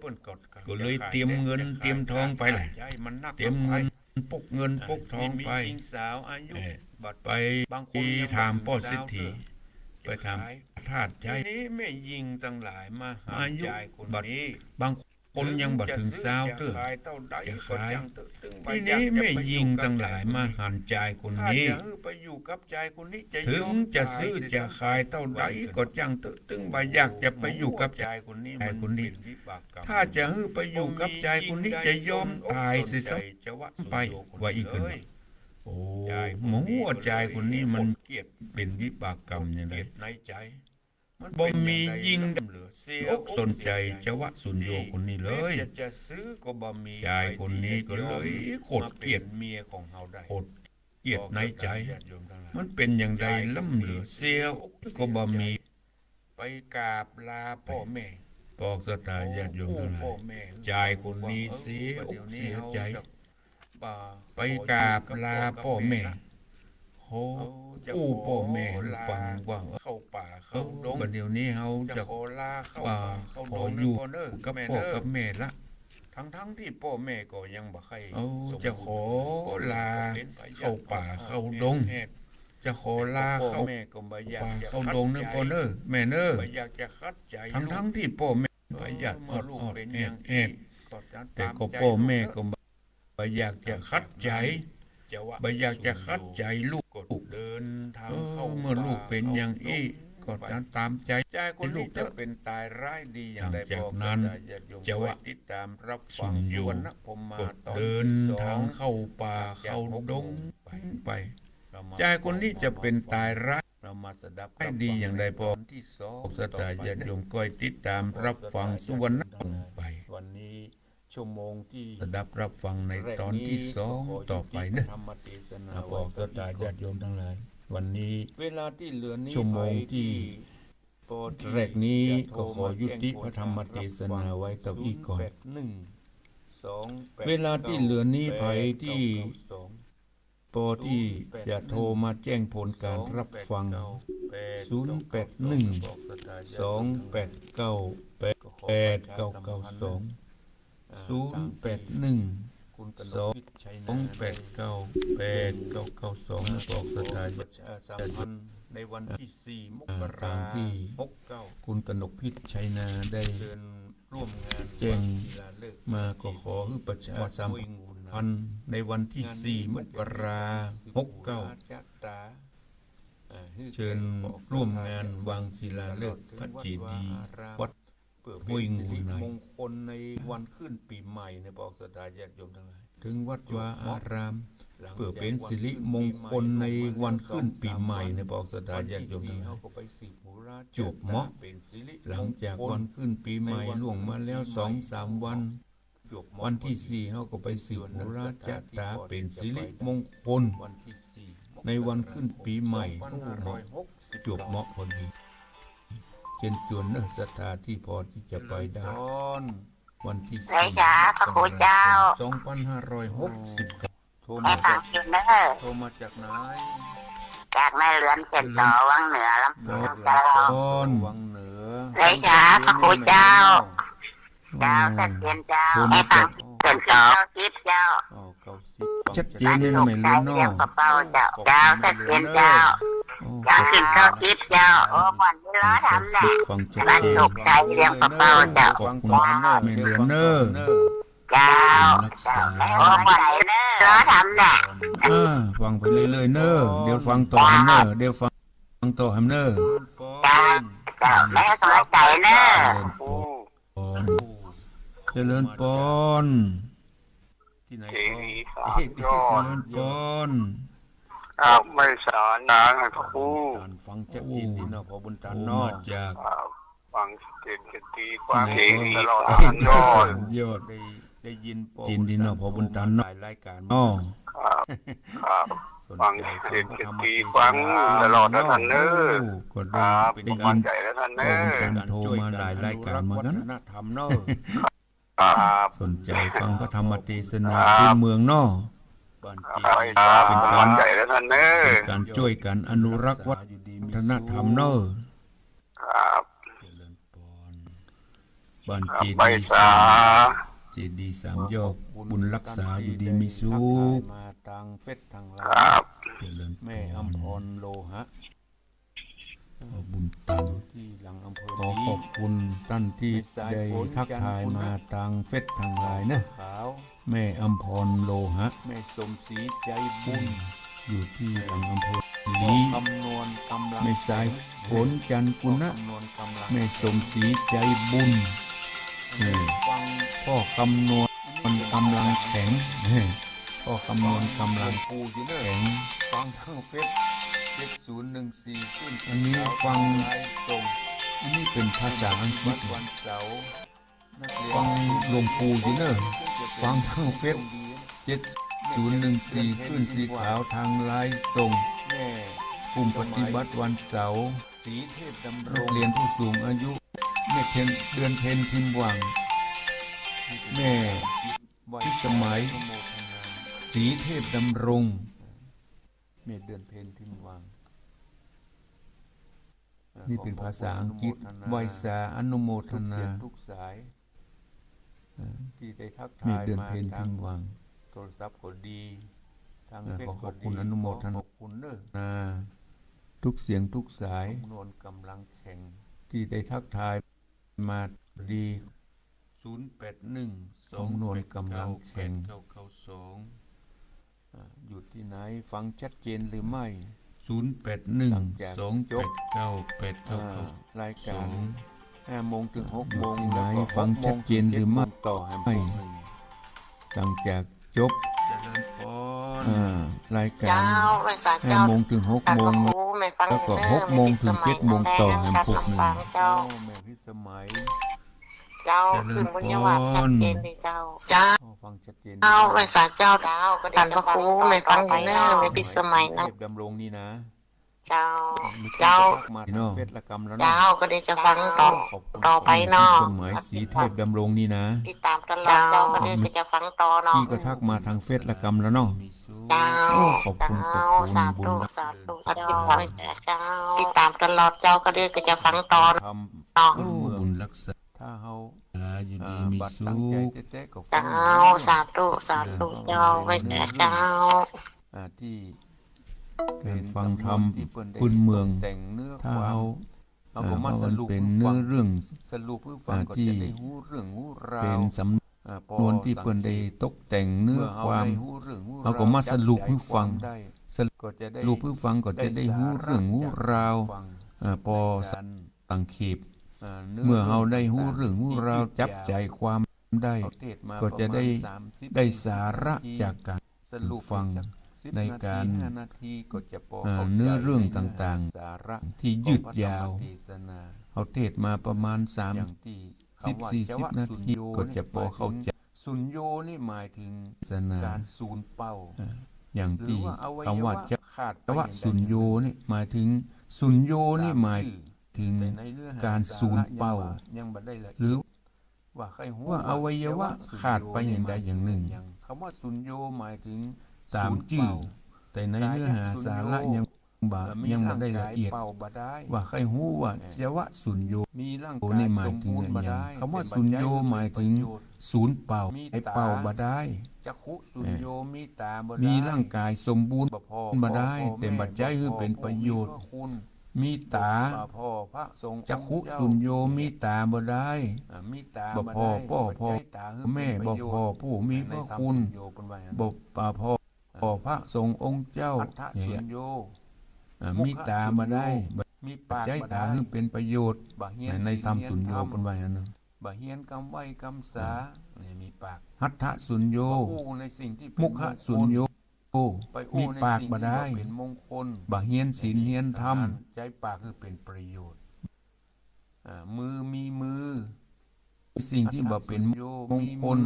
เปิ้นกด
ก็เลยเตรียมเงินเตรียมทองไปแหละ
ย้ายมันนัก
เตรียมเงินปกเงินปกทองไป
มีหญิงสาวอายุ
เอ่อ
บัด
ไป
บางคนยัง
ถาม
บ่ถึง
ป้อเศรษฐี
สาว
ไปถาม
ขาย
ทาสใจ
ทีนี้แม่ยิงตั้งหลายมาหา
อายุ
ยายคน
บัด
นี้
บางคนยังบ่ถึงสาวเตื้อ
จะขายเท่าใด
จะ
ก็
ขาย
ยังตึตึงไป
ที
อยา
นี้
กจะ
แม่
ไปอ
ยิง
กับ
ตั้งหลายมาหันใจคน
ถ้า
นี้
จะไปอยู่กับใจคนนี้จะ
ถึ
ย
ง
อม
จะ
ตาย
ซื้อ
เสีย
จะขายเท่าใดก็ยังตึงบ่อยากจะไปอยู่กับใจ
ใจคนนี้
ใจคนนี้
มัเป็วิบากกรรม
ถ้าจะฮื้อไปอยู่กับใจคนนี้จะยอมตายสิซะ
จะวะ
ไปว่าอีกขึ้น
เลย
โอ้
ยาย
หมูว่าใจคนนี้มัน
เกลียด
เป็นวิบากกรรมอย่างไร
เกลียดในใจมัน
บ่
เป็น
มี
อางใด
ยิง
ล่ำเหลือเสีย
อกสนใจจะวะสุนโยคนนี้เลย
แม้จะซื้อก็บ่มี
ใจคนนี้ก็เลยโคตรเกลียด
มาเป็นเมียของเฮาได้
โคตรเกลียดในใจ
ญาติโยมทั้งหลาย
มันเป็นอย่างใดล่ำเหลือเสียก็บ่มี
ไปกราบลาพ่อแม่
ปอกสตาญาติโยมทั้งหลา
พ่อย แม่
ใจคนนี้เสียอกเสียใจ
ป่า
ไปกราบลาพ่อแม่โหอู้พ่อแม่ฟังว่า
เข้าป่า
เอ
เข้า
อ
ดง
บัดเดี๋ยวนี้เฮา
จะ
จะ
ขอลาเข้า
ป่า
ป่าเข้า
ข
ด
อง อยู่
เด้อ
กับ
แม่
พ่อ
เด้อ
กับแม่ละ
ทั้งที่พ่อแม่ก็ยังบ่ใคร
เอา
สมบูรณ์
จะขอลาเข้าป่าเข้าดง
แอด
จะขอลา
พ่อ
เข้า
แม่ก็บ่อยาก
ป่า
จะ
เข้า
ขั
ดงเด้อพ่อเด้อแม่เด้อ
บ่อยากจะคัดใจ
ทั้งที่พ่อแม่ประหยัดอ
เมื่
อ
อ
ด
ลูก
ออด
เป็น
แอ
อย่า
ด
ง
แอ
นี้
ด
ก็จะ
แต่
ตาม
ก็
ใจ
พ่อแม่ก็บ่อยากจะคัดใจ
จะว่า
บ่อยากจะคัดใจลูก
กดเดินทาง
เอ
เข้า
อเมื่อลูกเป็นอย่าง
นี้
อี้ก็จะตามใจ
ใจคนนี้จะเป็นตายร้ายดีอย่างใด
หลังจาก
บอก
นั้น
ได้ญาติโยม
จะว่า
ไติดตามรับ
สุ
ฟัง
นโย
สุวรรณพรหมมา
ก็
ตอน
เดิน
ที่สอ
ทางเข้าป่าเข้าดงไป
เรามา
ใจคนนี้จะเป็นตายร้าย
เรามาสดับ
ให้ดีอย่างใดพอ
ตนที่สอง
สตาญาติโยมก้อยติดตามรับฟังสุวรรณไป
วันนี้ชั่วโมงที่
สดับรับฟังในตอนที่สองต่อไปเนอะ
ธรรมเทศนา
บอกสตาญาติโยมทั้งหลาย วันนี้
เวลาที่เหลือนี้
ชั่วโมงที่
โปรดที่
แรกนี้
จะโท
ก็ขอยุติพระธรรมเทศนาไว้กับอีกก่อน
081
เวลาที่เหลือนี้ไผที่
892
ปอที่จะโทรมาแจ้งผลการรับฟัง
คุณกน
281
กพิชัย
289
นา
8992บอกสถาน
ประชาสัมพันธ์ในวันที่ 4 มกรา
ตามที่
คม69
คุณกนกพิษชัยนาได้
เชิญร่วมงาน
แจ้ง
กีฬาเลิก
มาก็ขอให้ประชาสัมพันธ์ในวันที่ 4 มกราคม69
จัตรา
เชิญร่วมงานวางศิลาฤกษ์พระเจดีย์วัด
เพื่อ
ห้วย
เป็น
งู
สิริ
ใน
มงคลในวันขึ้นปีใหม่ในบอกสดาญาติโยมทั้งหลาย
ถึงวัดวาอาราม เพื่อเป็นสิริมงคลในวันขึ้นปีใหม่ในบอกสดาญาติโยมทั้งหลาย
ก็ไปสืบหูรา
จบเหมาะ
เป็นสิริ
หลังจากวันขึ้นปีใหม่ล่วงมาแล้ว 2-3 วัน
จบเหมาะ
วันที่4เฮาก็ไปสืบโหราชตาเป็นสิริมงคล
วันที่ 4
ในวันขึ้นปีใหม่
2560
จบเหมาะพอดีเจนจวนเนอะศรัทธาที่พอที่จะไปได้
ตอน
วันที่
ได้จ้าพระครูเจ้า
2560
โทร
แม่
มา
ฟั
จาง ก
อยู่เนอะ
โทรมาจากไหน
จากแม่เรือนเจ็ดต่อวังเหนือลำ
เรื
พู
อน
นเจ้า
วังเหนือ
เลยจ้าพระครูเจ้า เจ้าชัดเจนเจ้าแม่ฟังเจ็ดต่อคิดเจ้า
อ๋อ90
ชัดเจนเลย
ลู
นะ
ก
แม่
ชา
เรื
ย
อนเนาะ
เรียกกระเป๋าเจ้าเจ้าชัดเจนเจ้า
โอ้
เจ้าขึ้นเข้าคิดเจ้าโอ้ก่อนที่ล้อทำน่ะ
ฟังชัด
บ้าน
เจน
ลูกชายเรียกกระเป๋าเจ้า
ขอบคุณแม่เรือนเนอะ
เจ้าเจ้าโอ้ก่อนที่ล้อทำน่ะ
ฟังไปเรื่อยๆเนอะเดี๋ยวฟังต่อให้เนอะเดี๋ยวฟังต่อให้เนอะ
เจ้าเจ้าแม่สบายใจเนอะ
เจริญปอน
ที่ไหน
เจ
ก็
ดีย์
เอ๊ะ
เจริญปอน
ครับไม่สารนางให้พระครู
การฟังชัดเจนดีเนาะพอบุญตัน
โอ้
เนาะ
มาจาก
ฟังเจนกันตีความ
ที่
เจ
ไหน
ดีย์ต
ก็
ลอด
เอ้
ทั้งยอด
ยอด
ได้ยิน
จีนดีเนาะพอบุญตันเนาะ
หลายรายการ
อ้อ
ครับครับ
สน
ฟัง
ใจ
เจน
พ
กัน
ระธรรม
ตี
เทศ
ฟัง
นา
ตลอดทั้งนั้นเนอ
โอ้ก็
ค
ได้
รับ
ได้
มั่
ยิ
น
น
ใจแล้วท่านเน
พอ
อ
บุญตันโทรมาหลายรายการเหมือนกัน
วัฒนธรรมเนาะ
ครับ
สนใจฟังพระธรรมเทศนาพื้นเมืองเนาะ
บ้าน
ค
จี
รับ
น
ครับ
เป็นการ
มั่นใจแล้วท่านเนอ
เป็นการช่วยกันอนุรักษ์วัฒนธรรมเนาะ
ครับ
เจริญพร
บ้าน
ครับ
เจ
ไม่
ดีย์
สา
เจดีย์สามยอดบุญรักษาอยู่ดีมีสุข
มาทางเฟซทางไล
ครับ
น์
เจริญพ
แม่อำพรโลหะ
ขอบุญตัน
ที่หลังอำเภอ
ขอ
นี้
ขอบคุณท่านที่ได้ทักทายมาทางเฟซทางไลน์นะ
ขาว
แม่อำพรโลหะ
แม่สมศรีใจบุญ
อยู่ที่หลังอำเภอ
พ่อ
ลี
คำนวณกำลัง
แม่สายฝนจันทร์กุณะ
คำนวณกำลัง
แม่สมศรีใจบุญ
ฟัง
พ่อคำนวณกำลังแข็งพ่อคำนวณกำลัง
ปูอยู่เนอะ
แข็ง
ฟังทางเฟซ7014ขึ้น
อันนี้ฟัง
ไลฟ์ส่ง
อันนี้เป็นภาษาอังกฤษ
วันเสาร์นักเรียน
ฟังหลวงปู่อยู่เนอะฟังทางเฟซ 7014ขึ้นสีขาวทางไลน์ส่ง
แม่
กลุ่มปฏิบัติวันเสาร์
สีเทพดำร
นัก
ง
เรียนผู้สูงอายุแม่เพ็ญเดือนเพ็ญทิมหวัง แม่พิสมัย สีเทพดำรง
เมษเดือนเพ็ญทิมวัง
นี่เป็นภาษาอังกฤษไหวสาอนุโมท
ทุก
นา
เสียงทุกสายที่ได้ทัก
เม
ทา
ษ
ย
เดือน
มา
เพ็ญ
ทา
ทิ
ง
มหวัง
โทรศัพท์ก็ดีทาง
เออ
เฟซ
ขอข
ก็
อบคุ
ดี
ณอนุโมทนา
ขอบคุณเนอะ
นาทุกเสียงทุกสาย
จำนวนกำลังแข่ง
ที่ได้ทักทายมาดี
081
จำนวนกำลังแข่ง
992อยู่ที่ไหนฟังชัดเจนหรือไม่
0812898992
รายการ5 โมงถึง 6 โมง
ที่ไหน
แล้วก็
ฟัง
6
ชัดเจนหรือไม่
ต่อแฮมปุ๊กหนึ่ง
หลังจากจบ
เจริญพร
รายกา
เจ้าร ไม่สาเจ้า
5 โมงถึง 6
ท่าน
โม
พระ
ง
ครูไม่ฟัง
แล้วก็
เนอ
6 โมงถึง 7 โมงต่อแฮม
ชัด
พุกหนึ่ง
ฟังเจ้า
แม่พิสมัย
เจ้าขึ้นบนยวัดชัดเจนเลยเจ้า เจ้า
ฟังชัดเจน
เจ้าไม่สาเจ้าเจ้าก็ได้ท่านพระครูไม่ฟังอยู่เนอไม่พิสมัยนะ
เทพดำรงนี่นะ
เจ้า เจ้า
มาทางเฟซละกรรมแล้วนะ
เจ้าก็ได้จะฟังต่อไปเนาะ
สมัยสีเทพดำรงนี่นะ
ติดตามตลอดเจ้าก็ได้จะฟังต่อเนาะ
ที่ก็ทักมาทางเฟซละกรรมแล้วเนาะ
มีสู้
เจ้า
โอ้ขอบคุณขอบคุณ
สา
บุญ
ธุ
รัก
สาธุเจ้าเจ้าติดตามตลอดเจ้าก็ได้จะฟังต่อ
ท
เนาะ
โอ้บุญรักษา
ำถ้าเฮา
อยู่ดีมี
บัตร
สุ
ตั้งใจ
ข
เต๊ะๆก็ฟั
เจ้าสาธุสาธุเจ้าไว้แต่เจ้า
ที่
การฟังธรรมพื้นเมือง
แต่งเนื้อ
ถ้า
ความ
เอา
เอาก็มาสรุป
เป็นเนื้อเรื่อง
สรุปเพื่อฟังก็
ที่
จะได้ฮู้เรื่องฮู้รา
เป็
วน
สำนวนที่เปิ้นได้ตกแต่งเนื้อความ เอาก็มาสรุปให้ฟัง ส
ก็จะได้
รุปเพื่อฟังก็จะได้ฮู้เรื่องฮู้ราวพอสังเขปเมื่อเราได้ฮู้เรื่องฮู้ราวจับใจความได้ ก็จะได้สาระจากการ
สรุป
ฟัง
10
ในการ
5 นาทีก็จะพอ
เนื้อเรื่อง
ข้ใจ
ต่าง
สาระ
ๆ ที่ยืดยาว
ของพระธรรมเทศนา
เอาเทศมาประมาณ
อย่างที่คำว่าจะว่า
30-40 นา
สุญ
ที
โญ
ก็จะพอเข้าใจ
สุญโญนี่หมายถึง
ศาสนา
การสูญเป้า
อย่าง
หรือ
ที่
ว่าอวัย
คำว่าว
ะ
จะ
ขาดไป
แต่ว่าสุญโยนี่หมายถึงสุญโยนี่หมายถึง
แต่ในเนื้อห
การสูญเป้า
ยังบ่ได้ละ
หรือ
ว่าใครฮู้
ว่าอวัยวะขาดไปอย่างใดอย่างหนึ่ง
คำว่าสุญโญหมายถึง
ตามจื่อแต่ในเนื้อหาสาระยังบ่ได้ละเอียดว่าใครฮู้ว่าจะวะสุญโย
มีร่าง
โอ้
กาย
นี่หมาย
สม
ถึง
บูรณ์บ่
อะไร
ได้
คำว่าสุญโยหมายถึงศูนย์เปล่าไอ้เปล่าบ่ได้
จักขุสุญโยมีตาบ่ได้
มีร่างกายสมบูรณ์
บ่พอ
บ่ได้
พ่อ
แต่บัดใจคือเป็นประโยชน์
มีพระคุณ
มีตา
พ่อพระสงฆ์
จักขุสุญโยมีตาบ่ได้
มีตา
บ่พอ
ได้
พ่อ
ใจตาคือ
แม่
เป็น
บ่
ประโยชน์
พอผู้มีพระคุณ
ในธรรมสุญโยเป็นว่าอย่างนั้น
บ่พ่อพระสงฆ์องค์เจ้า
อัฏฐ
เนี่
สุ
ย
ญโย
มีตาบ่ได้
มีปาก
ใจ
บ่
ตา
ได้
คือเป็นประโยชน์
บ่เฮียน
ใน
ศีล
ธรรม
เฮียน
สุญโย
ธรรม
เป็นว่าอย่างนั้น
บ่เฮียนกำไว้กำสานี่มีปาก
หัตถสุญโย
อู้ในสิ่งที่เป็น
มุขสุญโย
ไปอู้
มี
ใน
ปาก
สิ่ง
บ่
ที่
ได้
เป็นมงคล
บ่เฮียนศีลเฮียนธรรม
ใจปากคือเป็นประโยชน์มือมีมือ
สิ่งที่บ่เป็นมงคล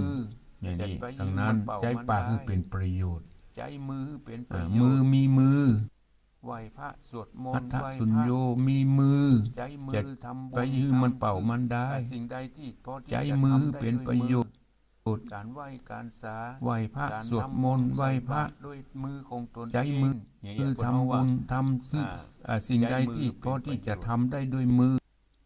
มี
นี่
มือ
ดังนั้นใจปากคือเป็นประโยชน์
ใจมือเป็นประโยชน์
มือมีมือ
ไหว้พระสวดม
หั
น
ต
ต์
ถ
ไหว้
สุญ
พระ
โยมีมือ
ใจมื
จะ
อทำบุญ
ไปยืมมันเป่ามันได้
สิ่งใดที่พอที่
ใจ
จะ
มือ
ทำได้
เป็น
ด้วย
ประโยชน์
การไหว้การสา
ไหว้พระ
การ
สวดมนต์ไหว้พระ
ด้วยมือของตน
ใจมือ
เง
คือทำบุญทำซึ่งสิ่งใดที่พอที่จะทำได้ด้วยมือ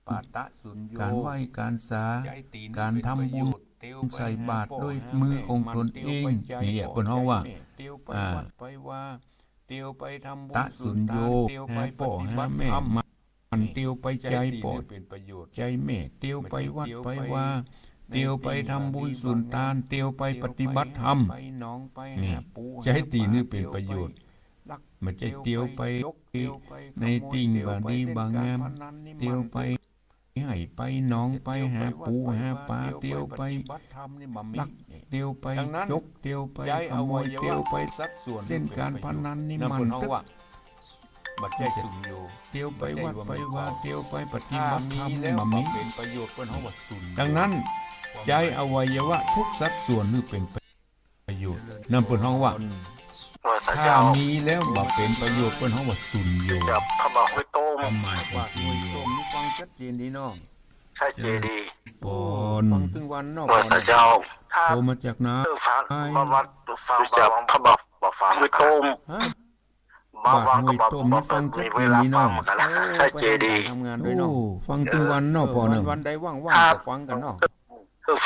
ปาตะสุญโย
การไหว้การสา
ใจตีน
การทำบุญ
เตียว
ใส่บาตร
ไปห
ด้วย
พ่
มือของ
แ
ตนเอง
มันตียวไปใจ
เนี่ย
พ่
เพิ่นเฮาว่า
ใจแม่เตียวไป
อ่า
วัดไปว่าเตียวไปทำบุญ
ตะสุญโย
เตียวไป
หา
ป
พ่อ
ฏิ
หา
บัติ
แม่
ธรรม
มันเตียวไปใจ
ตีน
ปอด
เป็นประโยชน์
ใจแม่เตียวไปวัดไปว่า
ใน
เตียวไปทำบุญสุนทานเตียวไปปฏิบัติธรรม
ไปหนองไป
นี่
หาปู
ใจตีนนี่เป็นประโยชน์
ลัก
ไม่ใช่เตียวไป
ยกเตียวไป
ในติ่งบางดีบางงาม
พนันนี่
เตียวไปให้ไปหน้องไปหาปูหาปลาเตียวไป
ฏิบัติธรรมนี่บ่มี
ลักเตียวไป
ดังนั้น
ยกเตียวไป
ย้าย
ข
อ
โม
วั
ย
ยวะ
เตียวไป
สัดส่วน
เล่นการพนันนี่มัน
เพิ่เอาว่าบัดใจสุญโย
เตียวไปวัดไปว่าเตียวไปปฏิ
ถ้า
บัติ
มี
ธรรม
แล้ว
บ่
บ่
มี
เป็นประโยชน์เพิ่นเฮาว่าสุญโย
ดังนั้นใจอวัยวะทุกสัดส่วนนี่เป็นประโยชน์นั่นเพิ่นเฮาว่า
พระ
ถ้า
เจ้า
มีแล้วบ่เป็นประโยชน์เพิ่นเฮาว่าสุญโย
จับขมับไว้ต้ม
ความหมายของ
ว่า
สุ
ม
ญ
วย
โย
ส้มนี่ฟังชัดเจนดีน้อง
ใช่เจดีย์
ปอน
ฟังถึงวันเนาะ
พระเจ้าถ้า
โทรมาจากนา
ฟังบาวัดฟังจับขมับบ่ฟังไว้ต้ม
ฮะ
บาวัด
บาดมวยต้มนี่ฟังชัดเจนดีเนาะ
ใช่เจดีย์
ทำงานด้
โอ้
วยเนาะ
ฟังถึงวันเนาะพอเนาะ
วันใดว่างๆก็ฟังกันเนาะ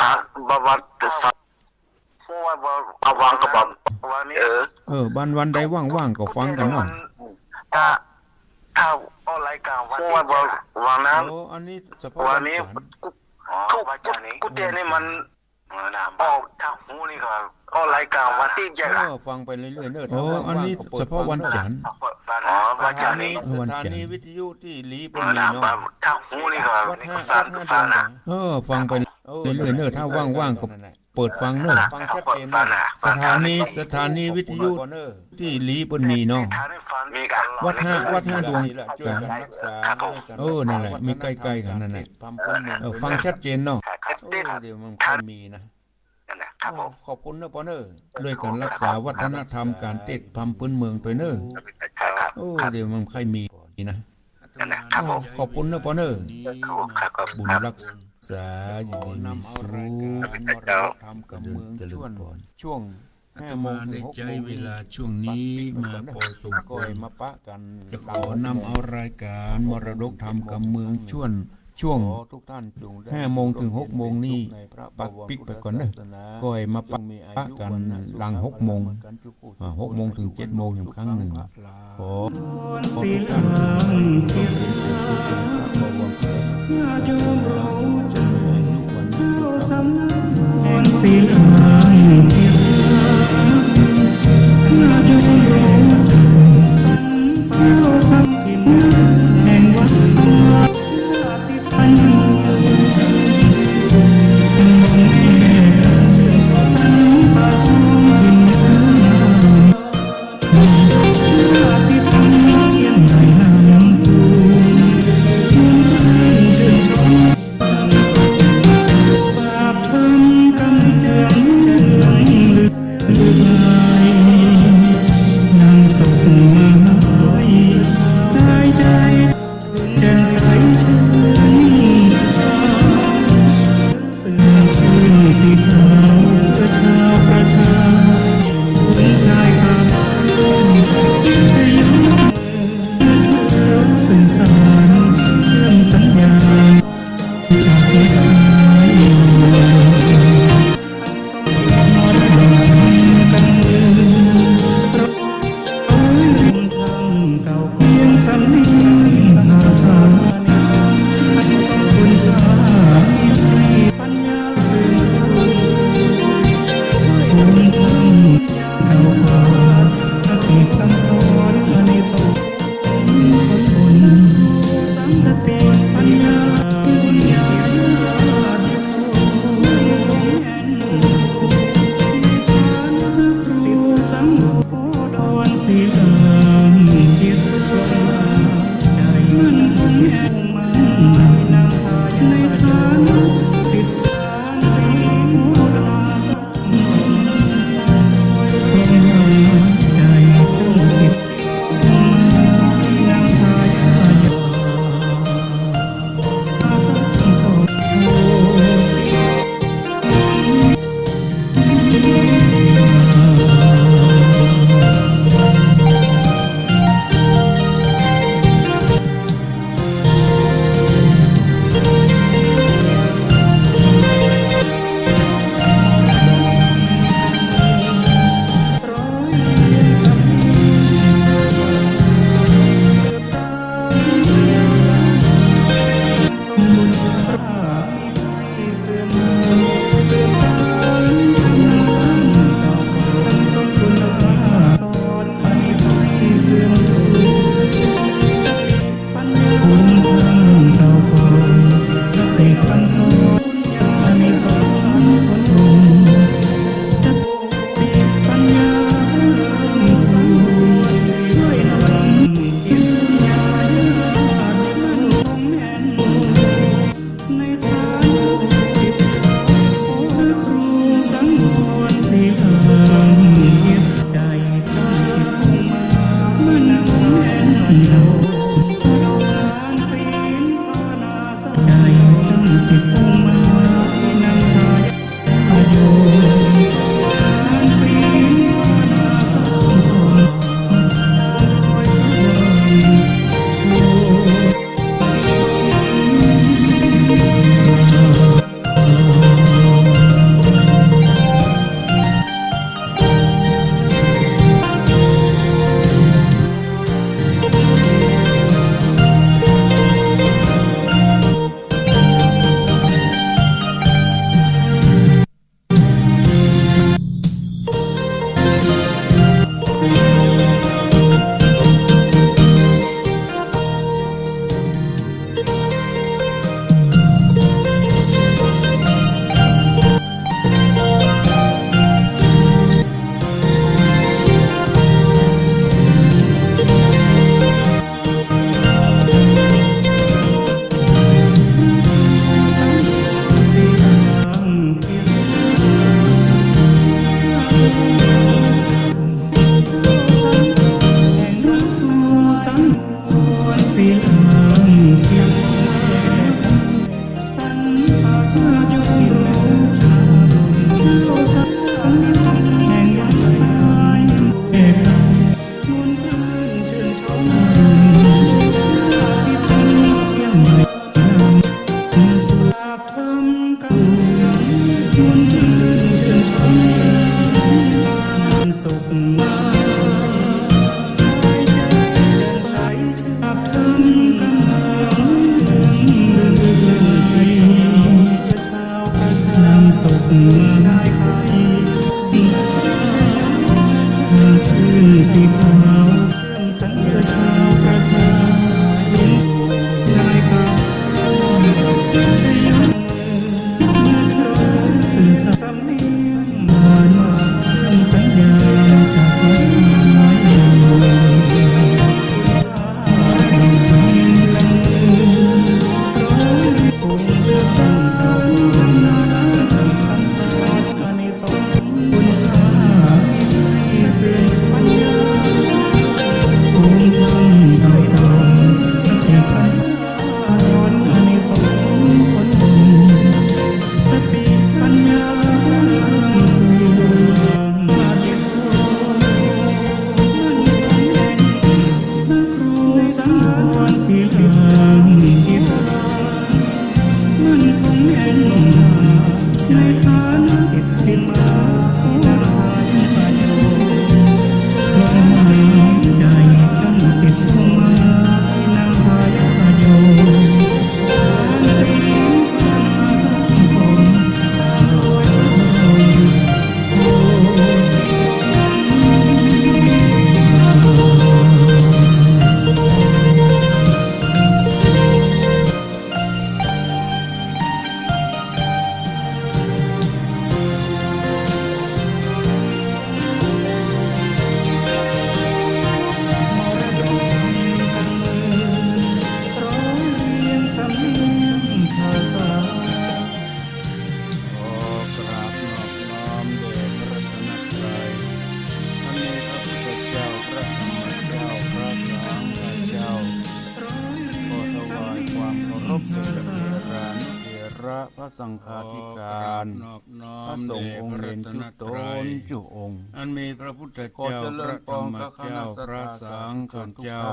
ฟังบาวัดฟังว่าเอาวางกับวันนี้
วันใดว่างๆก็ฟังกันเนาะ
ถ้าอะไรกลางวันวันนั้น
โอ้อันนี้เฉพาะ
วันนี้
จันทร์
ทุกกุเตียนี่มันออกทางหูนี่ก็อะไรกลางวันที่จะ
ฟังไปเรื่อยๆเนอะ
โอ้อันนี้เฉพาะวันจันทร์
วันจันทร์นี้
สถานีวิทยุที่ลีเป็น
นะ
เนาะ
ทางหูนี่ก็
วัดห้า
ฟัง
วัด
ฟั
ห้าง ดวง
นะ
ฟังไปเรื่อยๆเนอะถ้าว่างๆก็เปิดฟังเนอะ
ฟังชัดเจนเนอะ
สถานีวิทยุ
เนอะ
ที่ลีเปิ้นมีเนาะ
มีกัน
วัดห้าดวง
นี่แหละช่วยกันรักษา
นั่นแหละมีใกล้ๆกันนั่นแหละ
ทำเป็นเมือง
ฟังชัดเจนเนาะ
โอ้เดี๋ยวมันค่อยมีนะ
ครับผม
ขอบคุณเนอะปอเนอะ
ด้วยการรักษาวัฒนธรรมการเต้นพำพื้นเมืองตัวเนอะ
ครับ
โอ้เดี๋ยวมันค่อยมีนะ
ครับผม
ขอบคุณเนอะปอเนอะ
ครับ
บุญรักษาอยู่ดีมีสุข
ทำกับเมือง
เจริ
ช่ว
ญ
ง
พร
ช่วง
อาต
5 โม
มาง
ถึ
ได้
ง 6
ใจ
โมง
เวลาช่วงนี้มาพอสมค
ก็
วร
มาปะกัน
จะขอนำเอารายการมรดกธรรมกับเมืองช่วง
ขอทุกท่านจงได้
5 โมงถึง 6 โมงนี่
ในพระ
ปัก
บวร
ปิกไปก่อนเนอะ
พุทธศาสนา
ก็ให้มาปะกันหลัง 6 โมง 6 โมงถึง 7 โมงอย่างครั้งหนึ่งขอทุกท่าน
ศีลอันเทียมญาติโยมรู้จักเป้าสังกินแห่งวัดสวาติปัญโมเป็นมงเอกสันปะทองกินเนื้อญาติธรรมเชียงใหม่นำปูมุนเพื่อนชื่นชม บาปทำกำยังเดือนลึกไหลนั่งศพมาหายใจแจ่มใสชื่นตาเสื่อมขึ้นสีขาวประชาประชาบนชายคำ สีเหลืองที่ตัวใจมันคงแอบมาในทางสิทธิ์ทางสีหัวดาทุกลมหายใจต้องติดมานางพายาอาสาสอดโอ้
ระสังฆาธิการพระสงฆ์องค์เด่นจุตนจุองค์
อันมีพระพุทธเจ้าพระธรรมเจ้าพระสังฆเจ้า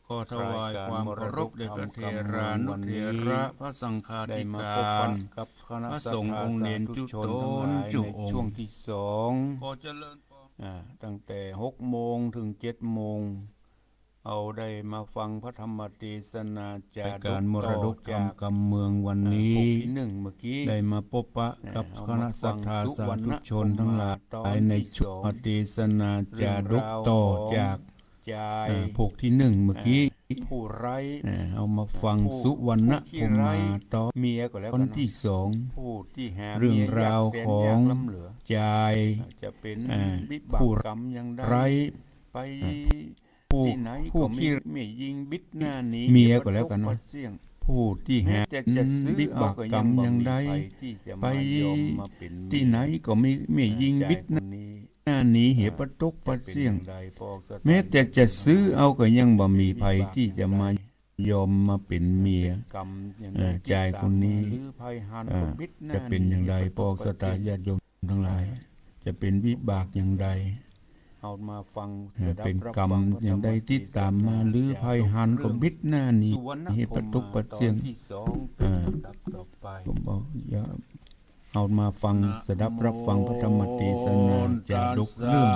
ขอถวายความเคารพแด่พระเถรานุเถระพระสังฆาธิการพระสงฆ์องค์เด่นจุตนจุองค์
ช่วงที่สอง
ขอเจริญพร
ตั้งแต่6 โมงถึง7 โมงเอาได้มาฟังพระธรรมเทศนาจากการมรดกธรรมกำเมืองวันนี้เมื่อกี้ได้มาพบปะกับคณะศรัทธาสาธุชนทั้งหลายในช่วงเทศนาจาดกต่อจากพวกที่เมื่อกี้
ผู้ไร้
เอามาฟังสุวรรณภูมิต่อ
เมียก็แล้ว
ตอนที่
ผู้ที่หา
เรื่องราวของใจ
จะเป็นวิบากกรรมอย่างใดไปที่ไหนก็มีเมียยิงบิดหน้านี้
เมียก็แล้วกันนะผู้ที่หา
วิบากกรรมอย่างใด
ไปที่ไหนก็มีเมียยิงบิดหน้านี้เหตุประตกประเสี่ยงแม้แต่จะซื้อเอาก็ยังบ่มีภัยที่จะมายอมมาเป็นเมียใจคนนี้จะเป็นอย่างไรพวกสัตยาติโยมทั้งหลายจะเป็นวิบากอย่างใด
เอามาฟัง
เป็นกรรมอย่างใดที่ตามมาหรือภัยหันก็บิดหน้านี้เหตุประตกประเสี่ยงผมบอกอย่าเอามาฟังสดับรับฟังพระธรรมเทศนาจาดกเรื่อง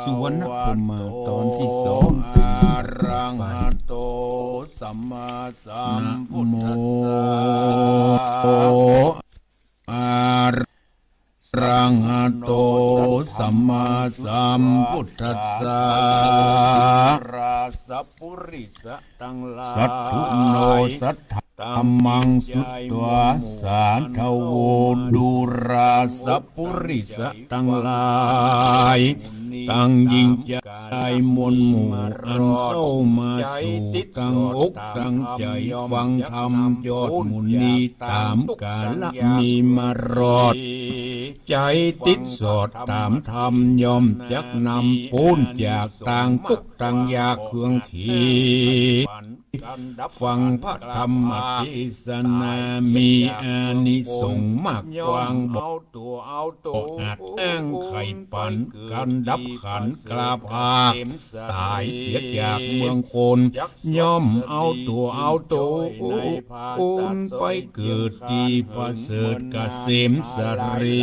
สุวรรณภูมิตอนที่2
อารังหะโตสัมมาสัมพุทธัสสะ
อารังหะโตสัมมาสัมพุทธัสสะ
ราสัพพุริสะตังลา
สัตถุโนสัทธัมมังสุตวาสาทโวดุราสัพพุริสะตังหลายตั้งยิ่งใจมวลหมู่อันเข้ามาสู่ตั้งอกตั้งใจฟังธรรมยอดมุนีตามกาลมีมารอดใจติดสอดตามธรรมยอมจักนำปูนจากต่างทุกต่างยากเครื่องขีฟังพระธรรมเทศนามีอานิสงส์มากกว้างบอกอาจอ้างไข่ปันกันดับขันกลาภาตายเสียจากเมืองคนย่อมเอาตัวอุ่นไปเกิดที่ประเสริฐเกษมสรี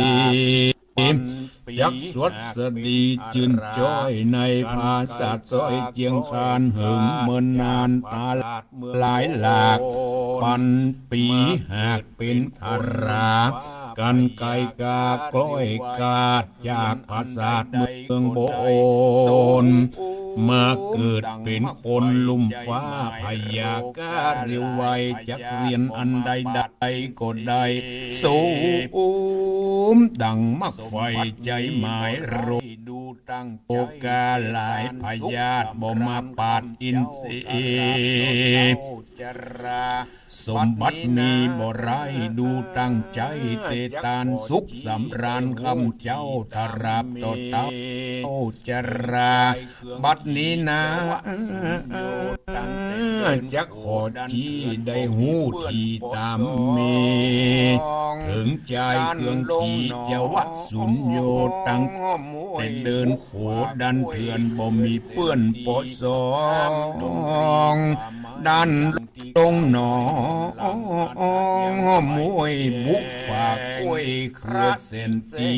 ยักษ์สวดสดีจืนจ้อยในภาษาจ้อยเจียงคานหึงเมินนานตาหลายหลากปันปีหากเป็นธารากันไกกากล้อยกาดจากภาษาเมืองโบนมาเกิดเป็นคนลุ่มฟ้าพยากาเรียวไวจักเรียนอันใดก็ได้สูมดังมักไฟใจหมายรดูตั้งโอกาหลายพยาธิบ่มาปาดอินทรีย์สมบัติมีบ่ไรดูตั้งใจเตตานสุขสำราญคำเจ้าทาราบต่อเต้าจราบัดนี้นะจักขอที่ได้หูที่ตามเมถึงใจเครื่องขี่จะวัดสุญโยตั้งแต่เดินโขดันเถื่อนบ่มีเปื้อนปอสองดันตรงหนอมวยบุกป่ากล้วยเครือเส้นตี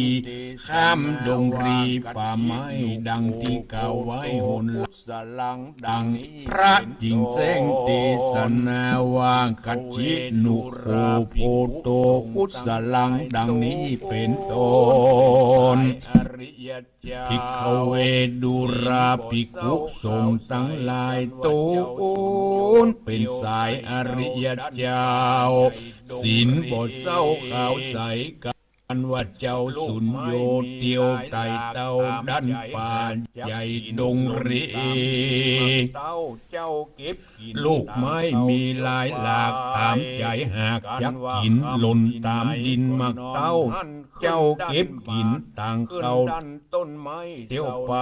ข้ามดงรีป่าไม้ดังที่กล่าวไว้หนสลังดังพระจิงแจ้งเทศนาวางกัจจินุโคโพโตกุศลังดังนี้เป็นต้นภิกขเวดุราภิกขุสงฆ์ทั้งหลายโตนเป็นสายอริยเจ้าศีลบ่เศร้าขาวใสกันว่าเจ้าสุญโยเตียวไต่เต้าดันป่าใหญ่ดงรีลูกไม้มีหลายหลากตามใจหากยักกินหล่นตามดินมักเต้าเจ้าเก็บกินต่างเขา
ต้นไม้
เที่ยวไป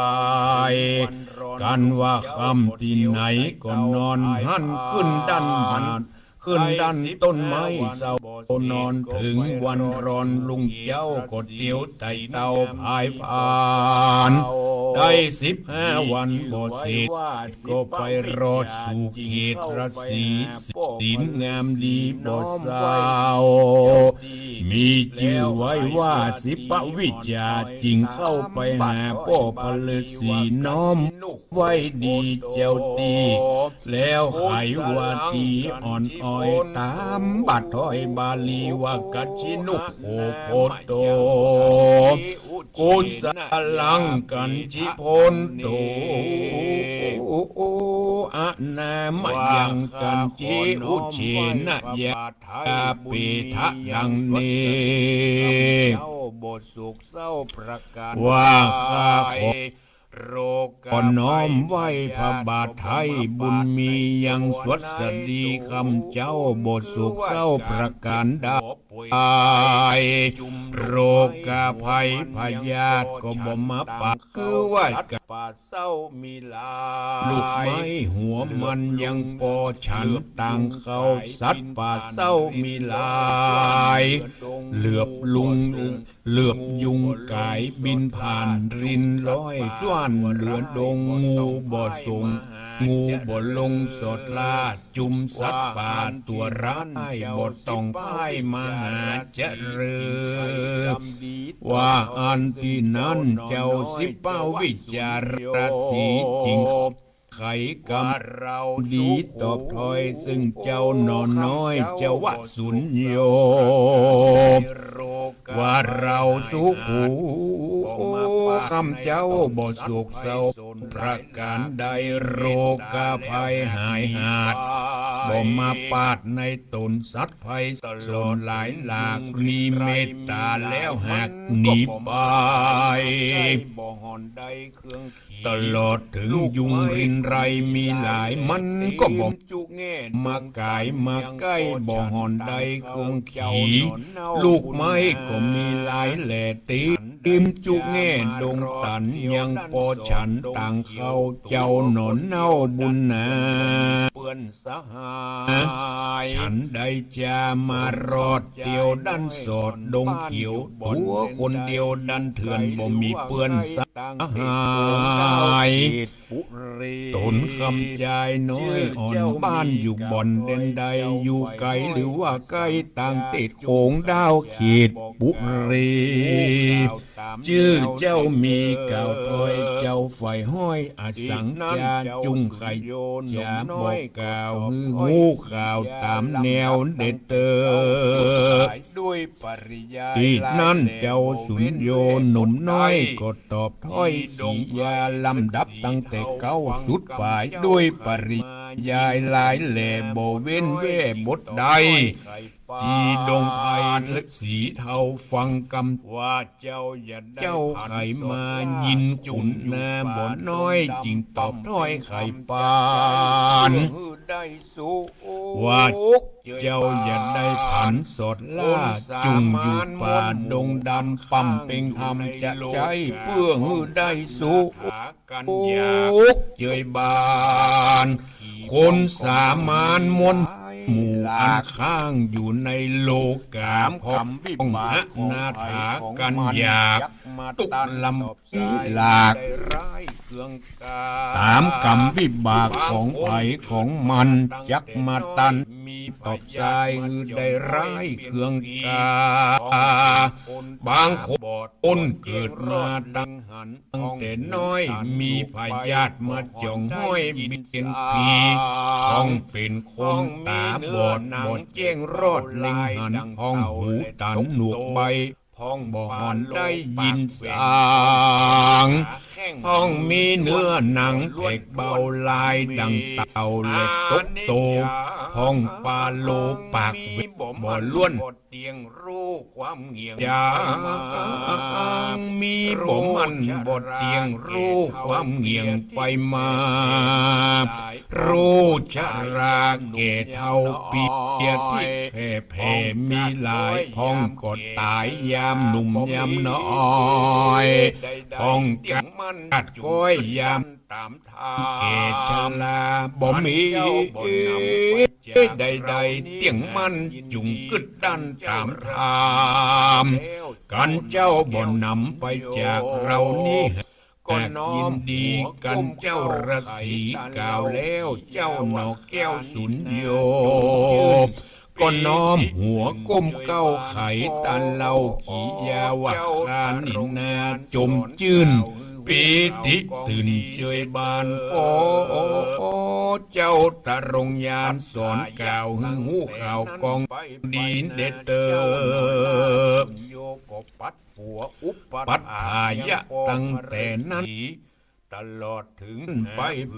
กันว่าคำที่ไหนก็นอนหันขึ้นดันต้นไม้เศร้า
นอนถึงวันรอนลุงเจ้าก็เตียวไต่เตาพายผ่านได้15 วันบ่เสร็จก็ไปรอดสู่เขตราศีศีลงามดีบ่สาวมีชื่อไว้ว่าสิปวิชาจริงเข้าไปหาพ่อพลสีน้อมไว้ดีเจ้าตีแล้วไขว่าตีอ่อนอ้อยตามบัดถอยบาลีว่ากัจฉินุโคโพโตกุสลังกันจิพนโตอะนามยังกันจิอุเชนะยะทาเปทะดังเนว่าข้าขอก็น้อมไหว้พระบาทไทยบุญมียังสวัสดีคำเจ้าบทสุขเศร้าประการใดโรคาภัยพยาธิก็บ่มาปากคือว่ากับป่าเศร้ามีลายลูกไม้หัวมันยังปอฉันต่างเข้าสัตว์ป่าเศร้ามีลายเหลือบยุงกายบินผ่านรินร้อยจ้วนเหลือดงงูบ่ส่งงูบ่ลงสดลาจุมสัตว์ป่าตัวร้ายบ่ต้องพ่ายมาหาเจริญว่าอันที่นั้นเจ้าสิป้าวิจารสีจริงไขกรรมเราดีตอบถอยซึ่งเจ้านอนน้อยเจ้าวะสุญโยว่าเราสุขูคำเจ้าบ่สุขเศร้าประการใดโรคาภัยหายหาดบ่มาปาดในตนสัตว์ภัยสนหลายหลากมีเมตตาแล้วหักหนีไปตลอดถึงยุงรินไรมีหลายมันก็บ่จุกแง่มากายมาใกล้บ่หอนใดเครื่องขี่ลูกไม้ก็มีหลายแหล่ตีมจุกแง่ดงตันยังปอฉันต่างเข้าเจ้าหนอนเน่าบุญนาเปื้อนสหายฉันได้จะมารอดเดียวดันสอดดงเขียวตัวคนเดียวดันเถื่อนบ่มีเปื้อนสหายตนคำใจน้อยอ่อนบ้านอยู่บ่อนเด่นใดอยู่ไกลหรือว่าใกล้ต่างติดโขงดาวเขตบุรีชื่อเจ้ามีเก่าถอยเจ้าไฟห้อยอสังจาจุงไข่จะบอกกล่าวฮือหูข่าวตามแนวเด็ดเตอที่นั่นเจ้าสุญโยหนุ่มน้อยก็ตอบถ้อยสียาลำดับตั้งแต่เก้าสุดปลายด้วยปริยายหลายแหล่บ่เว้นแว่บทใดจีดงไพและสีเทาฟังกำว่าเจ้าไขมายินขุนนาบ่น้อยจริงตอบถ้อยไขปานว่าเจ้าอย่าได้ผันสดล่าจุงอยู่ป่าดงดำปั๊มเป็นธรรมจะใจเพื่อฮือได้สุกันยากเจยบานคนสามานมนหมู่อันข้างอยู่ในโลกาพร้อมมะนาถากันอยากตุกลำอีหลากตามกรรมวิบากของไผของมันจักมาตันมีตอบใจคือได้ร้ายเครื่องกาบางคนเกิดมาตั้งแต่น้อยมีพยาธิมาจ่องห้อยบินเป็นผีต้องเป็นคนตาบอดบอดแจ้งรอดเล็งหันห้องหูตันหนวกใบพ้องบ่หอนได้ยินเสียงพ้องมีเนื้อหนังเด็กเบาลายดังเต่าเล็กตกโตพ้องปลาโลปากวิบบ่ล้วนเตียงรู้ความเงียงยางมีบ่มันบ่เตียงรู้ความเงียงไปมารู้ชะราเกตเท่าปีเดียที่แผ่มีหลายพ้องกดตายยามหนุ่มยามน้อยพ้องกัน มันกัดก้อยยามตามทางเกชลาบ่มีใดๆเตียงมันจุงกึดดันตามทางกันเจ้าบ่นำไปจากเรานี่ก็น้อมดีกันเจ้าราศีกล่าวแล้วเจ้าหนอแก้วสุนโยก็น้อมหัวก้มเก้าไขตันเล่าขียาวักคานินาจมจื่นปีติตื่นเจยบานขอเจ้าตะรงยานสอนกล่าวหือหูข่าวกองดีนเดเตอปัดหายะตั้งแต่นั้นตลอดถึง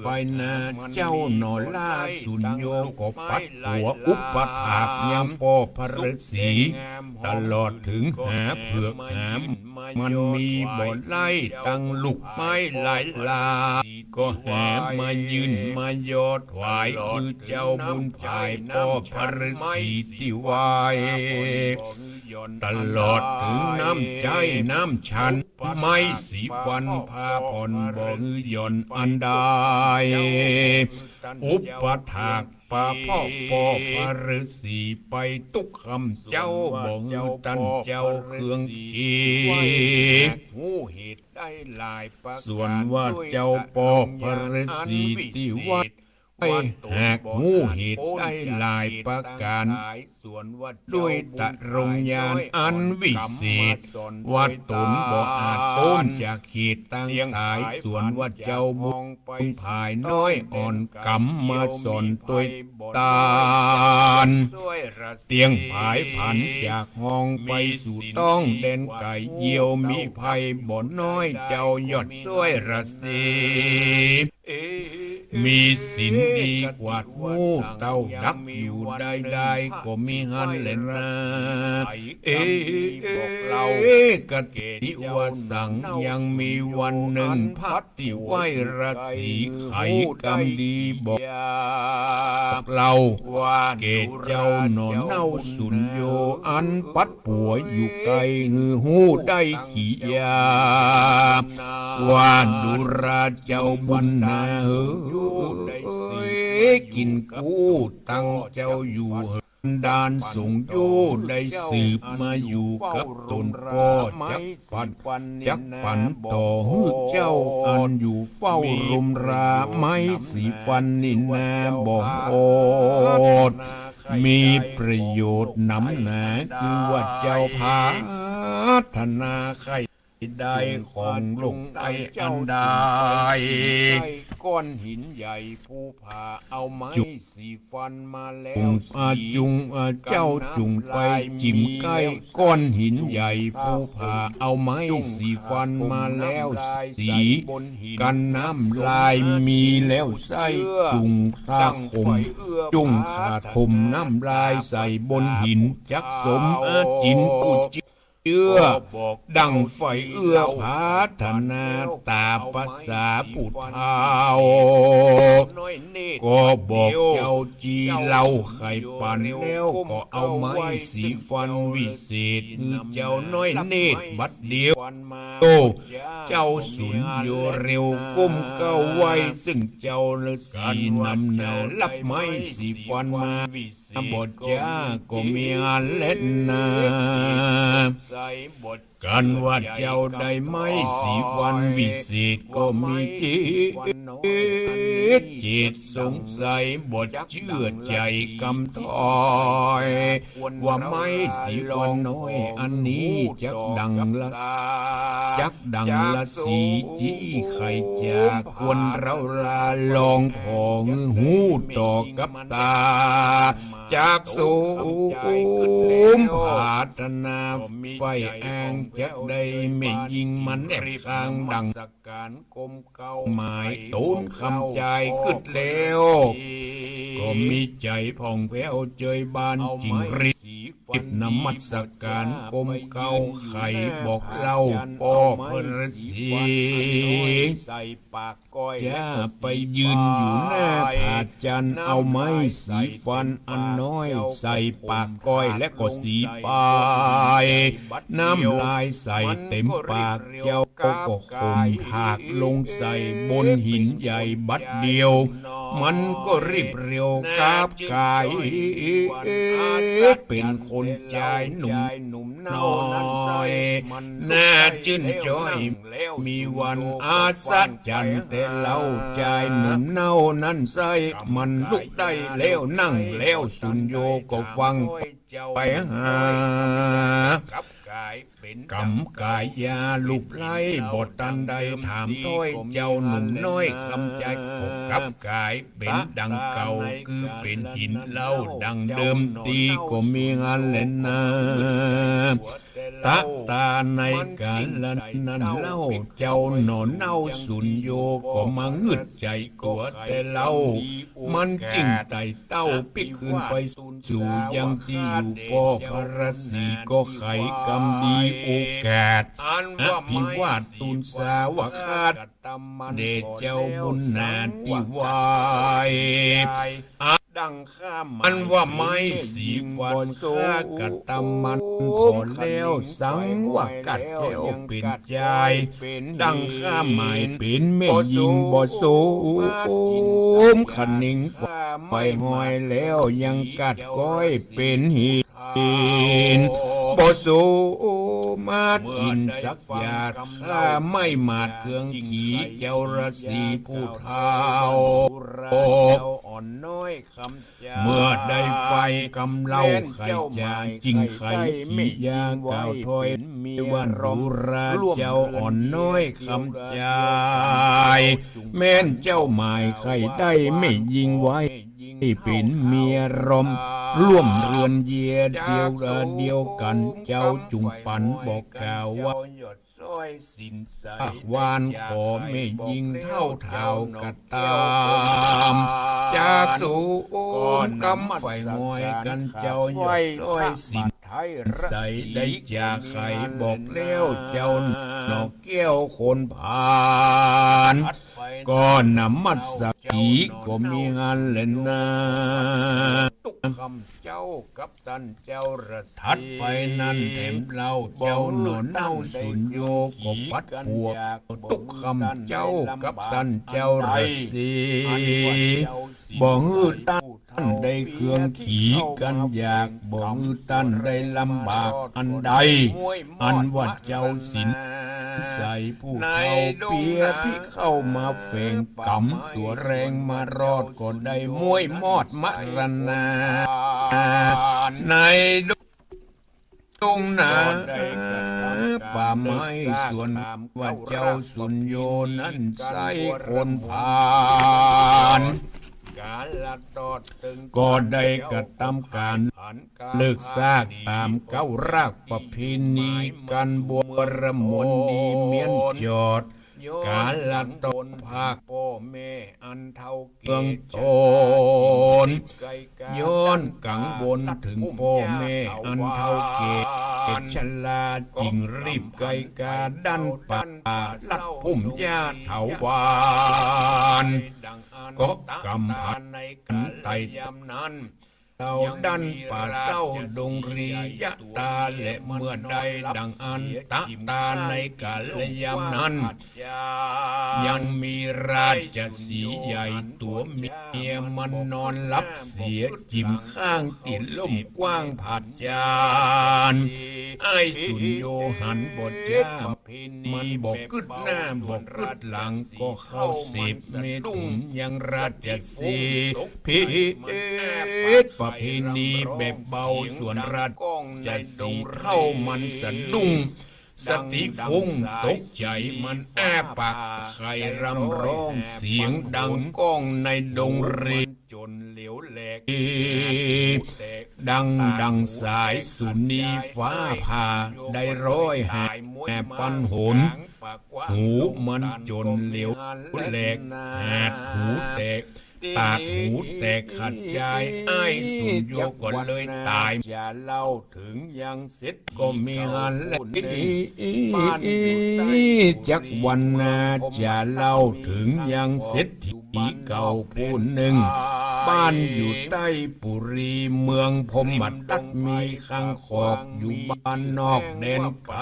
ไปนาเจ้าหนอล่าสุญโยก็ปัดหัวอุปถากยังปอพระศรีตลอดถึงหาเผือกหามมันมีบ่อไล่ตั้งลูกไม้หลายลาก็แหมายืนมายอดถวายคือเจ้าบุญภายปอพระศรีที่วายตลอดถึงน้ำใจน้ำชันไม่สีฟันพาผ่อนบ่ฮือย่อนอันใดอุปถากป่าพ่อปอพระศรีไปทุกคำเจ้าบ่ฮือตันเจ้าเครื่องขีหูเหตุได้หลายประการส่วนว่าเจ้าปอพระศรีที่วัดหากงูเหตุได้หลายประการด้วยตะรงยานอันวิเศษวัดตนบ่อาจพ้นจากเขตตั้งหายส่วนว่าเจ้ามองไปภายน้อยอ่อนกำมาสอนตัวตาลเตียงผายผันจากห้องไปสู่ต้องแดนไก่เยี่ยวมีภัยบ่น้อยเจ้ายอดช่วยระสีมีศีลดีกว่าหูเต้าดักอยู่ได้ก็มีหันแหละนะบอกเรากติว่าสั่งยังมีวันหนึ่งพัดที่ไหวราศีไขกรรมดีบอกเราว่าเกศเจ้าหนอนเน่าสุนโยอันปัดปัวอยู่ไกลหือหูได้ขี้ยาว่าดุราเจ้าบุญนากินกูตั้งเจ้าอยู่ดานสงโยได้สืบมาอยู่กับตนพ่อจักปันต่อหื้อเจ้าอันอยู่เฝ้ารมราไม้สีฟันนินนาบอกโอดมีประโยชน์นำหนาคือว่าเจ้าพาธนาใครได้ของลงไตอันใดก้อนหินใหญ่ผู้ผ่าเอาไม้สีฟันมาแล้วจุงเจ้าจุงไปจิ้มใกล้ก้อนหินใหญ่ผู้ผ่าเอาไม้สีฟันมาแล้วสีกันน้ำลายมีแล้วใส่จุงตาคมจุงขาดคมน้ำลายใส่บนหินจักสมจินปุจิเอื้อดังไฟเอื้อพัฒนาตาภาษาปุถาวก็บอกเจ้าจีเล่าไข่ปันแล้วก็เอาไม้สีฟันวิเศษคือเจ้าน้อยเนตรบัดเดียวโตเจ้าสุนโยเร็วก้มเก้าไว้ซึ่งเจ้าฤาษีนำนาลับไม้สีฟันมาบทจ้าก็มีอันเล่นนากันว่าเจ้าได้ไม้สีฟันวิเศษก็มีจิตสงสัยบทเชื่อใจกำถอยว่าไม้สีฟันน้อยอันนี้จักดังละสีจี้ไข่จากคนเราลาลองของหูต่อกับตาจากสูมผาธนาไฟแองจะได้ไม่ยิงมันแอบข้างดังสักการกลมเก้าหมายตูนคำใจกึดแล้วก็มีใจผ่องแผ้วเจยบานจิงริสี อิบนมัสการกรมเก่าไข่บอกเล่าปอพระศรีจะไปยืนอยู่หน้าผาจันเอาไม้สีฟันอันน้อยใส่ปากก้อยและก็สีปลายน้ำลายใส่เต็มปากเจ้าก็ข่มถากลงใส่บนหินใหญ่บัดเดียวมันก็รีบเร็วกาบกายเป็นคนใจหนุ่มน้อยน่าชื่นชอยมีวันอาศจรรย์แต่เล่าใจหนุ่มเน่านั้นใส่มันลุกได้แล้วนั่งแล้วสุนโยก็ฟังไปหากำกายยาลุบไล่บทตันใดถามถ้อยเจ้าหนุ่มน้อยคำใจกับกายเป็นดังเก่าคือเป็นหินเล่าดังเดิมตีก็มีงานเล่นนาตาในกาลนั้นเล่าเจ้าหนอนเน่าสุนโยก็มางึดใจกลัวแต่เล่ามันจิ้งไต่เต้าปิกขึ้นไปสู่ยังที่อยู่พ่อพระศรีก็ไขกำดีโอกาสอภิวาทตุนสาวคาดเดชเจ้าบุญนาติวายดังข้ามมันว่าไม้สีฟันข้ากัดตำมันผลแล้วสังว่ากัดแล้วเป็นใจดังข้ามหมายเป็นเม่ยิงบ่โสมขันนิงไฟหอยแล้วยังกัดก้อยเป็นหินบ่โสมากินสักยาข้าไม่มาดเครื่องขี่เจ้าราศีผู้เฒ่าอ่อนน้อยคำเมื่อได้ไฟกำเล่าไข่จางจริงไข่ขี้ยาเก่าถอยมีวันรู้ราเจ้าอ่อนน้อยคำจายแม่นเจ้าหมายไข่ได้ไม่ยิงไว้เป็นเมียรมร่วมเรือนเยียเดียวกันเจ้าจุงปันบอกกล่าวว่าหวานขอไม่ยิงเท่ากระตามจากสู่กำไฟงอยกันเจ้าหยดซ้อยสินใส่ได้จากไข่บอกแล้วเจ้าหนอกแก้วคนผ่านก็นำมัดสักทีก็มีงานเล่นนาตุกคำเจ้ากับตันเจ้าระทัดไปนั่นแถมเราเจ้าหนอนเน่าสุนโยก็ปัดพวกตุกคำเจ้ากับตันเจ้าระสีบ่ฮือตันได้เครื่องขี่กันอยากบ่ฮือตันได้ลำบากอันใดอันว่าเจ้าสินใส่ผู้เฒ่าเปียที่เข้ามาเฝงกำตัวแรงมารอดก็ได้มวยมอดมรณาในดงนาป่าไม้ส่วนว่าเจ้าสุนโยนั้นใส่คนผ่านก็ได้กระทำการเลิกซากตามเก้ารากประเพณีกันบวรมนดีเมียนจอดกาลตนภาคพ่อแม่อันเท่าเกียงตนย้อนกังวลถึงพ่อแม่อันเท่าเกียงฉลาดจริงรีบไกกาดันป่าลัดพุ่มหญ้าเถาวานก็กำพันในกันไต่ยำนั้นเราดันป่าเศร้าดงรียะตาและเมื่อใดดังอันตาในกาลยามนั้นยังมีราชสีห์ใหญ่ตัวเมียมันนอนหลับเสียจิ้มข้างติดล่มกว้างผาดจานไอ้สุนโยหันบทจ้ามันบอกกึดหน้าบอกกึดหลังก็เข้าเสพเมตุงยังราชสีห์พิประเพณีแบบเบาส่วนราชใจสีเข้ามันสะดุ้งสติฟุ้งตกใจมันแอบปากไข่รำร้องเสียงดังก้องในดงเรจนเหลวแหลกดังสายสุนีฟ้าผ่าได้ร้อยหายแม่ปันหนหูมันจนเหลวแหลกหาดหูแตก ปากหูแตกขาดใจไอ้สุนโยก็เลยตายจะเล่าถึงยังเสร็จก็มีหันและจักวันนาจะเล่าถึงยังเสร็จที่เก่าผู้หนึ่งบ้านอยู่ใต้ปุรีเมืองพมตัดมีข้างขอบอยู่บ้านนอกแดนไกล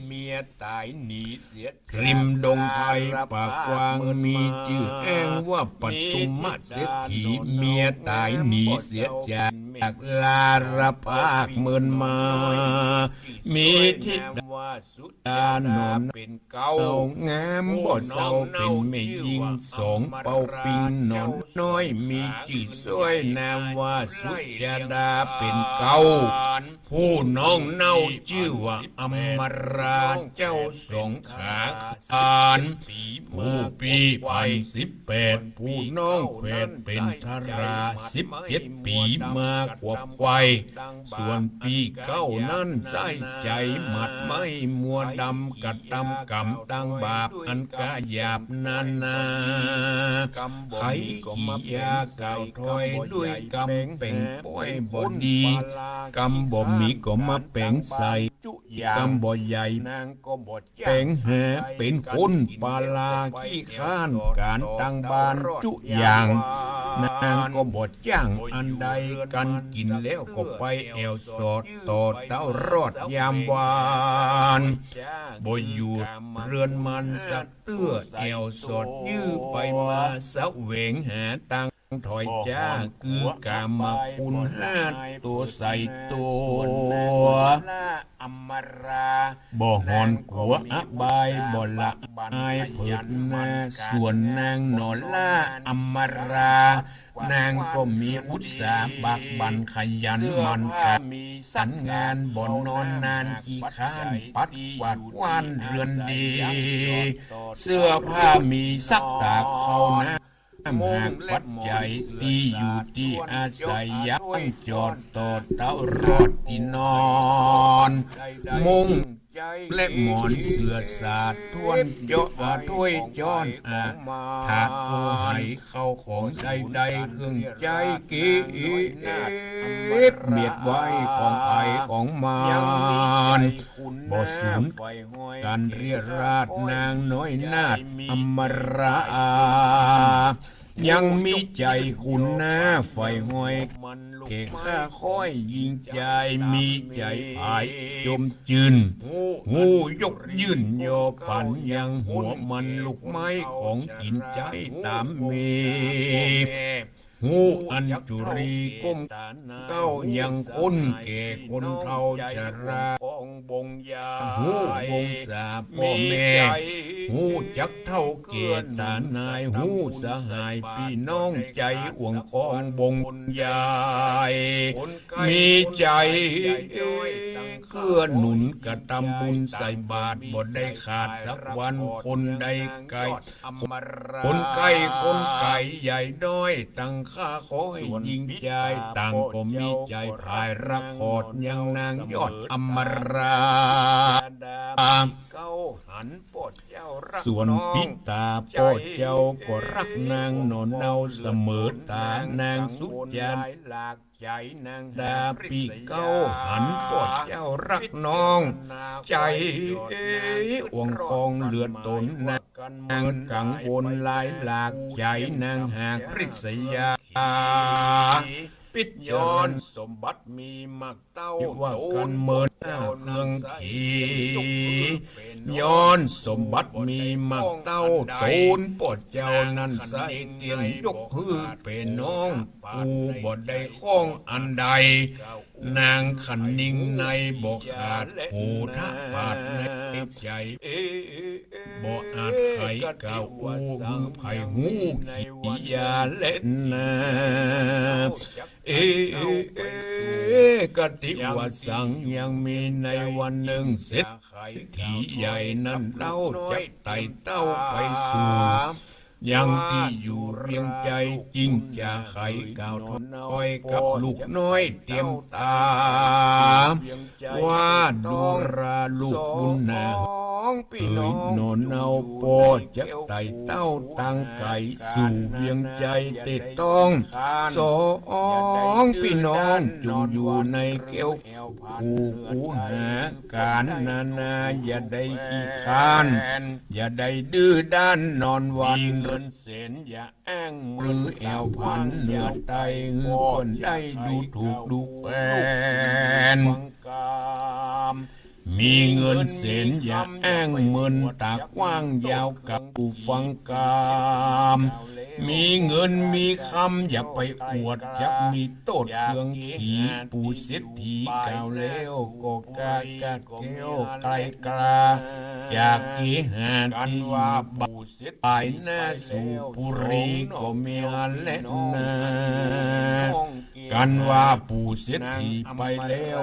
เมียตายหนีเสียริมดงไทยปากกว้างมีชื่อแองว่าปทุมเศรษฐีเมียตายหนีเสียจากลาระภาคเมินมามีทิดว่าสุดานอนเป็นเก่างามบ่เศร้าเป็นแม่ยิงสองเป่าปิงนอนน้อยมีจื่อสวยนามว่าสุจดาเป็นเก่าผู้น้องเน่าชื่อว่าอมราเจ้าสองขาทานผู้ปี1018ผู้น้องแขวนเป็นทารา17ปีมาขวบควายส่วนปีเก้านั้นใจใจหมัดไม่มัวดำกัดดำกำตั้งบาปอันกะหยาบนานาไขขี้ยาเก่าถอยด้วยกำเป็นป่วยบ่ดีกำบ่มีก็มาแป่งใส่กำบ่ใหญ่แป่งแหเป็นคนปาลาขี้ข้านการตั้งบ้านจุอย่างนางก็บ่จ้างอันใดกันกินแล้วก็ไปแอวสอดต่อเต้ารอดยามวานบ่อยู่เรือนมันสักเตื้อแอวสอดยื้อไปมาสะเวงหาตังถอยจ้าคือกามาคุณ5ตัวใส่ตัวอมราบ่หอนกัวอบายบ่ละอายเผิดนาส่วนนางนอนล่าอมรานางก็มีอุตสาหบักบันขยันมันกันสันงานบ่นอนนานขี้ข้านปัดกวาดว่านเรือนดีเสื้อผ้ามีซักตากเขานะหากปัจจัยที่อยู่ที่อาศัยยังจอดต่อเต้ารอดที่นอนมุงและหมอนเสือสาดทวนเจาะถ้วยจ้อนถาดโอไหเข้าของใดๆเครื่องใจกีเบียดไว้ของไผ่ของมารบ่สูญการเรียราดนางน้อยนาดอมรายังมีใจคุณหน้าไฟห้อยเกข้าค่อยยิงใจมีใจผายจมจืนหูยกยื่นโยปั่นยังหัวมันลูกไม้ของกินใจตามเมหูอันจุรีก้มเก้ายังคนแก่คนเฒ่าชราของบงยาหูบงสาพ่อแม่หูจักเท่าเกียรตานายหูสหายพี่น้องใจอ่วงของบงยายมีใจเกื้อหนุนกระทำบุญใส่บาตรบ่ได้ขาดสักวันคนใดไก่คนไก่คนไก่ใหญ่น้อยตั้งข้าขอให้ยิงใจต่างก็มีใจพายรักขอดยังนางยอดอมราส่วนพิตาพ่อเจ้าก็รักนางนอนเนาเสมอตานางสุจันทร์ใจนางดาปีเก้าหันปอดเจ้ารักน้องใจอ่วงคองเลือดตนนางกังวลลายหลากใจนางหากริษยาปิดย้อนสมบัติมีมักเต้าว่ากันเมินเครื่องขี่ย้อนสมบัติมีมักเต้าตูนปอดเจ้านั้นใส่เตียงยกฮือเป็นน้องผู้บ่ได้ข้องอันใดนางขันนิ่งในบ่ขาดหูทักปาดในใจบ่อาจไขเก่าหูฮือไผ่หูขี้ยาเล่นนากติวสังยังมีในวันหนึ่งเสร็จที่ใหญ่นั้นเล่าจะไต่เต้าไปสู่ยังที่อยู่เรียงใจจริงจะไขก่าวทนน้อยกับลูกน้อยเตรียมตาว่าดูราลูกบุญนา องพี่น้อง
นอนเอาปอจักไต่เต้าตังไก่สู่เวียงใจเต็ดต้องสองพี่น้องจงอยู่ในเกี้ยวกูหาการนาอย่าได้ขี้คร้านอย่าได้ดื้อด้านนอนวันเงินเสนอย่าแอ้งหรือแอวพันเหนือไตหือคนได้ดูถูกดูแคลนมีเงินเสนอย่าแอ้งเมินตากว้างยาวกับผู้ฟังกามมีเงินมีคำอย่าไปอวดจักมีโตดเครื่องขี่ปูเศรษฐีกล่าวแล้วก็กากาแก้วไกลกลาจากกีหาที่ว่าบูเศรษฐีหน้าสู่ปุรีก็มีอันเล็ดนากันว่าปู่เศรษฐีไปแล้ว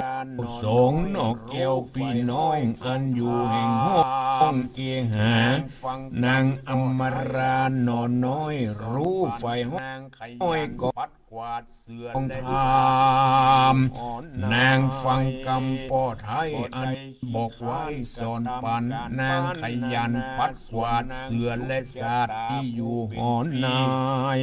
สองนอกแก้วพี่น้องอันอยู่แห่งห้องเกหานางอมรานอนน้อยรู้ไฟห้อยก็ปัดกวาดเสือของทามนางฟังกำป้อไทยอันบอกไว้สอนปันนางขยันปัดกวาดเสือและสาดที่อยู่หอนนาย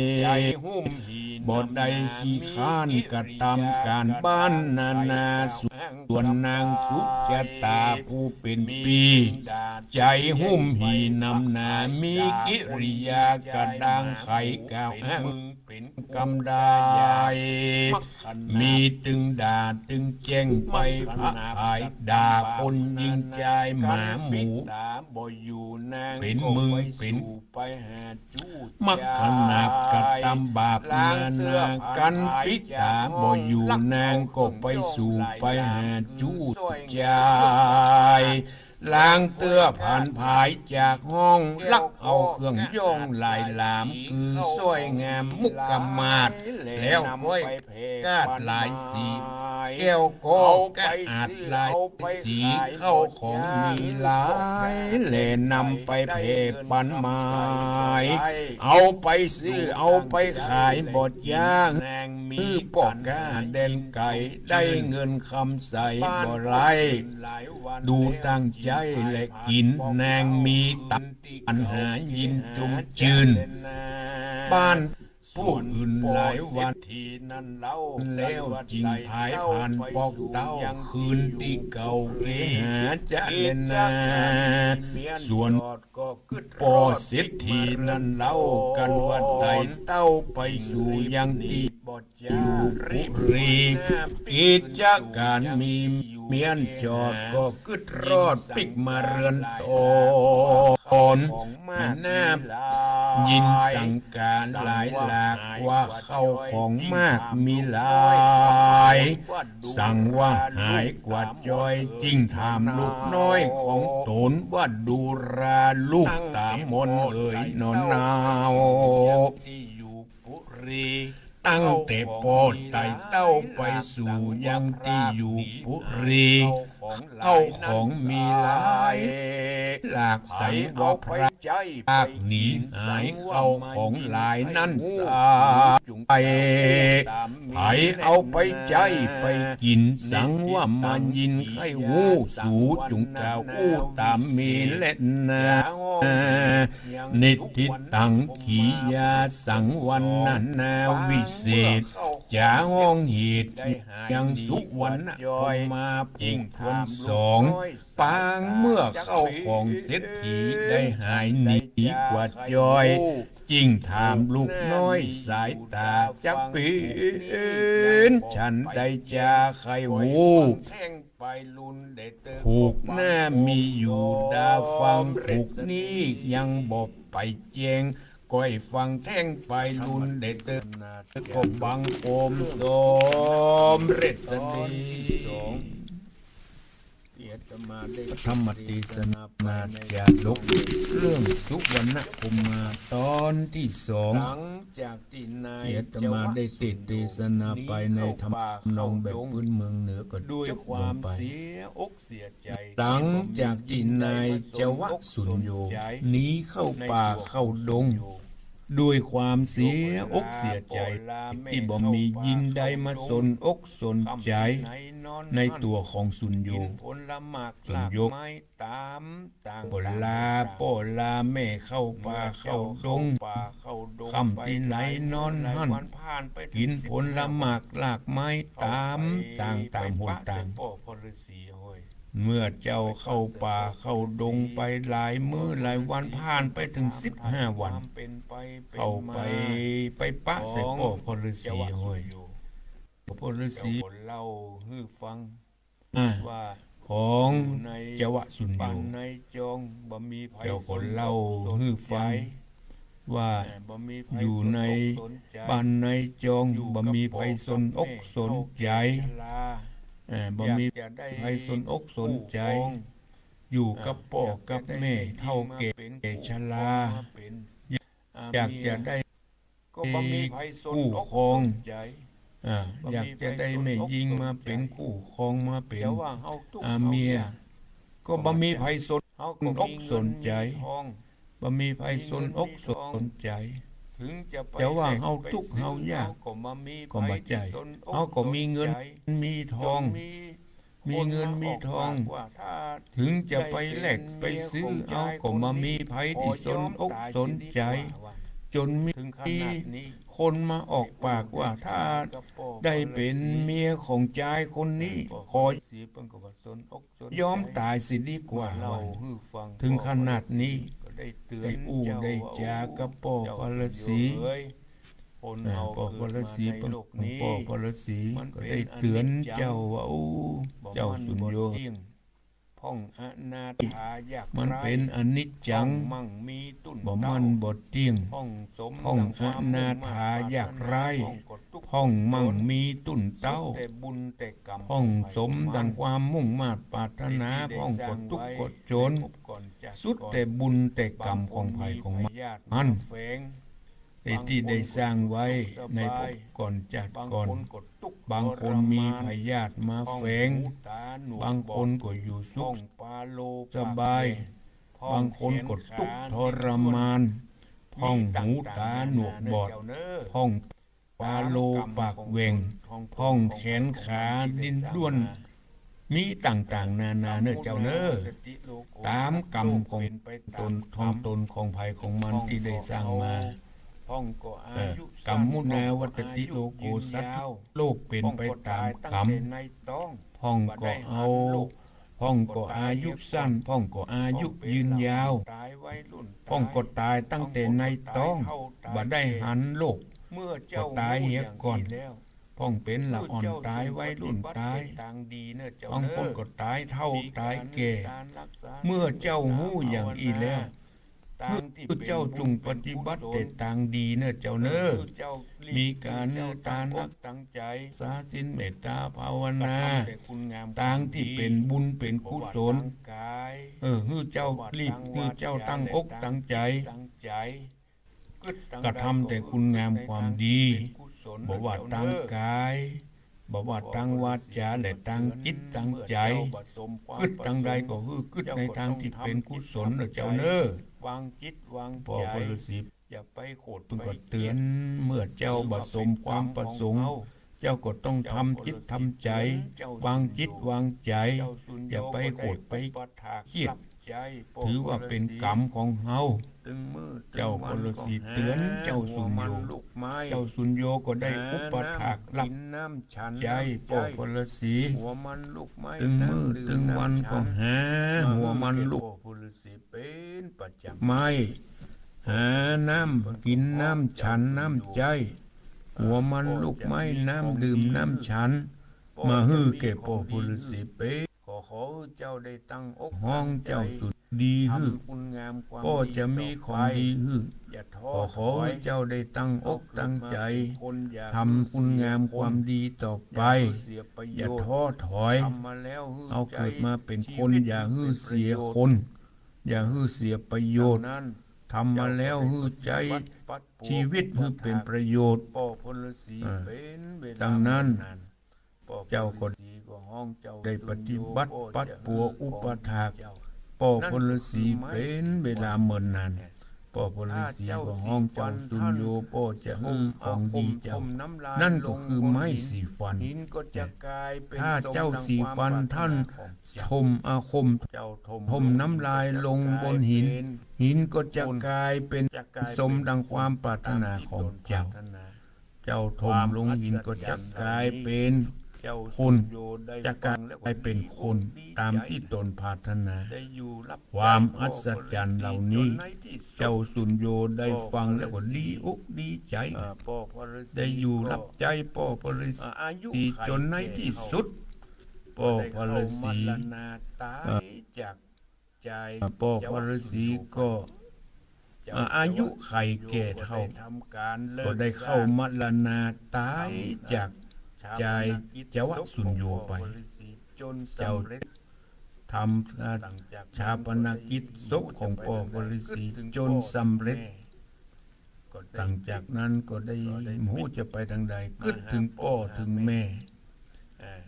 บ่ได้ขี้ข้านกระทำการบ้านนาส่วนนางสุจตาผู้เป็นปีใจหุ้มหีนำนามีกิริยากระดังไข่กาวมึงเป็นกำดายมีตึงด่าตึงแจ้งไปพระหายด่าคนยิงใจหมาหมูเป็นมึงเป็นมักขนาบกระทำบาปนากันปิตาบ่อยู่นางก็ไปสู่ไปหาจู้ใจล้างเตื้อผ่านภายจากห้องลักเอาเครื่องย่องลายหลามคือสวยงามมุกกมาดแล้วก้อยกาดหลายสีแก้วก็กาอาดหลายสีเข้าของมีหลายเล่นำไปเพปันไม้เอาไปซื้อเอาไปขายบดย่างมือปอกกาเด่นไก่ได้เงินคำใส่บ่ไรดูตั้งใจและกินนางมีตันหายินจุมจืนบ้านผู้อื่นหลายวันที่นั่นเล่าแล้วจริงหายผ่านปอกเต้าคืนที่เก่าเกหาจะเล่นนาส่วนปอเศรษฐีนั่นเล่ากันว่าไต่เต้าไปสู่ยังที่อยู่ปุรีกิจการมีเมียนจอดก็กึดรอดปิกมาเรือนตนมาหน้ายินสั่งการหลายหลากว่าเข้าของมากมีหลายสั่งว่าหายกว่าจอยจริงถามลูกน้อยของตนว่าดูราลูกตามนเอ่ยนอนนาวตั้งแต่ปอดไต่เต้าไปสู่ยังที่อยู่ปุรีเข้าของมีหลายหลากใสว่าพระภาคหนีหายเข้าของหลายนั่นสาไปไผเอาไปใจไปกินสังว่ามันยินไข้วูสูจุงกาวอู้ตามมีเล่นนานิทิตังขียาสังวันนาวิเศษจะห้องเหตุยังสุวรรณจอยมาปิงทวนสองปางเมื่อเข้าของเศรษฐีได้หายหนีกว่าจอยจริงถามลูกน้อยสายตาจักปีนฉันได้จาใครหูผูกหน้ามีอยู่ดาฟังผูกนี้ยังบอกไปแจงก้อยฟังแท่งไปลุนเด็ดเตนาก็บังโอมโสมเร็ดสดีธรรมติสนานาจาดกเรื่องสุวรรณภูมิตอนที่สองเยตมาได้ติดเทศนาไปในธรรมนองแบบพื้นเมืองเหนือก็ด้วยความเสียอกเสียใจตั้งจากที่นายเจวะสุญโยหนีเข้าป่าเข้าดง ด้วยความเสียอกเสียใจที่บ่มียิงใดมาสนอกสนใจในตัวของสุนโยสุนโยตามต่างปลาป่อลาแม่เข้าป่าเข้าดงค่ำที่ไหนนอนหั่นกินผลหมากลากไม้ตามต่างตามหนต่างเมื่อเจ้าเข้าป่าเข้าดงไปหลายมื้อหลายวันผ่านไปถึง15 วันเข้าไปปะใส่พ่อพลฤาษีห้อยพลฤาษีเล่าให้ฟังว่าของเจ้าวะสุนโยเจ้าก็เล่าให้ฟังว่าอยู่ในบ้านในจองบ่มีไผสนอกสนใจบ่มีใครสนอกสนใจอยู่กับพ่อกับแม่เฒ่าแก่ชราอยากจะได้คู่ครองอยากจะได้แม่ยิงมาเป็นคู่ครองมาเป็นเมียก็บ่มีไผสนอกสนใจบ่มีไผสนอกสนใจจะว่าเฮาทุกข์เฮายากก็บ่ใจเฮาก็มีเงินมีทองมีเงินมีทองถึงจะไปแลกไปซื้อเอาก็มามีไผที่สนอกสนใจจนมีคนมาออกปากว่าถ้าได้เป็นเมียของชายคนนี้ขอยอมตายสิดีกว่าถึงขนาดนี้ได้อู้ได้จากับพ่อพลฤาษีพ่อพลฤาษีพ่อพลฤาษีก็ได้เตือนเจ้าว่าเจ้าสุนโยมันเป็นอนิจจังบ่มันบ่เที่ยงพ่องอนาถาอยากไรพ่องมั่งมีตุ่นเต้าพ่องสมดังความมุ่งมา่ปรารถนาพ่องกดทุกข์กดจนสุดแต่บุญแต่กรรมของภัยของมันที่ได้สร้างไว้ในภพก่อนจัดก่อนบางคนมีพยาธิมาแฝงบางคนก็อยู่สุขสบายบางคนก็ทุกข์ทรมานพ่องหูตาหนวกบอดพ่องปาโลปากเวงพ่องแขนขาดิ้นด้วนมีต่างๆนานาเน้อเจ้าเน้อตามกรรมของตนของภัยของมันที่ได้สร้างมากรรมมุนาวัตติโลโกสัตว์โลกเป็นไปตามกรรมพ่องก็อายุสั้นพ่องก็อายุยืนยาวพ่องก็ตายตั้งแต่ในท้องบ่ได้หันโลกก็ตายเหียก่อนพ่องเป็นละอ่อนตายไว้รุ่นตายบางคนก็ตายเท่าตายแก่เมื่อเจ้าหู้อย่างอีแล้วเจ้าจงปฏิบัติแต่ต่างดีเน้อเจ้าเน้อมีการเนื้อตานักตั้งใจสาสินเมตตาภาวนาต่างที่เป็นบุญเป็นกุศลฮือเจ้ารีบฮือเจ้าตั้งอกตั้งใจกระทำแต่คุณงามความดีบ่ว่าตั้งกายบ่ว่าตั้งวาจาและตั้งจิตตั้งใจกึดตั้งใดก็คือกึดในทางที่เป็นกุศลเน้อเจ้าเน้อวางจิตวางใจพ่อพลฤาษีอย่าไปโกรธเพิ่นก็เตือนเมื่อเจ้าบ่สมความประสงค์เจ้าก็ต้องทำจิตทำใจวางจิตวางใจอย่าไปโกรธไปเครียดถือว่าเป็นกรรมของเฮาเจ้าพลฤาษีเตือนเจ้าสุนโยเจ้าสุนโยก็ได้อุปถากรับใจพ่อพลฤาษีตึงมือตึงวันก็หาหัวมันลูกพลฤาษีเป็นประจำไม่หาน้ำกินน้ำฉันน้ำใจหัวมันลูกไม้น้ำดื่มน้ำฉันมาฮือแก่พ่อพลฤาษีเป็นขอเจ้าได้ตั้งอกห้องเจ้าสุดดีฮือพ่อจะมีของดีฮือขอให้เจ้าได้ตั้งอกตั้งใจทำคุณงามความดีต่อไปอย่าท้อถอยเอาเกิดมาเป็นคนอย่าฮือเสียคนอย่าฮือเสียประโยชน์ทำมาแล้วฮือใจชีวิตฮือเป็นประโยชน์ดังนั้นเจ้าก็ได้ปฏิบัติปัดปัวอุปถากพ่อพลฤาษีเป็นเวลาเมินนาน ป้อพลฤาษีก็ห้องเจ้าสุญโยป้อจะของดีเจ้านั่นก็คือไม้สีฟัน
หินก็จะกลายเป็น
ถ้าเจ้าสีฟันท่านทมอาคม
เจ้า
ทมน้ำลายลงบนหิน หินก็จะกลายเป็นสมดังความปรารถนาของเจ้า เจ้าทมลงหินก็จะกลายเป็นคนจะกลายเป็นคนตามที่ตนปรารถนา ความอัศจรรย์เหล่านี้ เจ้าสุญโยได้ฟังแล้วก็ดีอกดีใจ ได้อยู่รับใจป้อพลฤาษีจนในที่สุดป้อพลฤาษีป้อพลฤาษีก็อายุไขแก่เท่าก็ได้เข้ามรณาตายจากใจเจ้าวสุญโยไปเจ้าทำชาปนกิจศพของป้อพลฤาษีจนสำเร็จตั้งจากนั้นก็ได้หมูจะไปทางใดกึดถึงป้อถึงแม่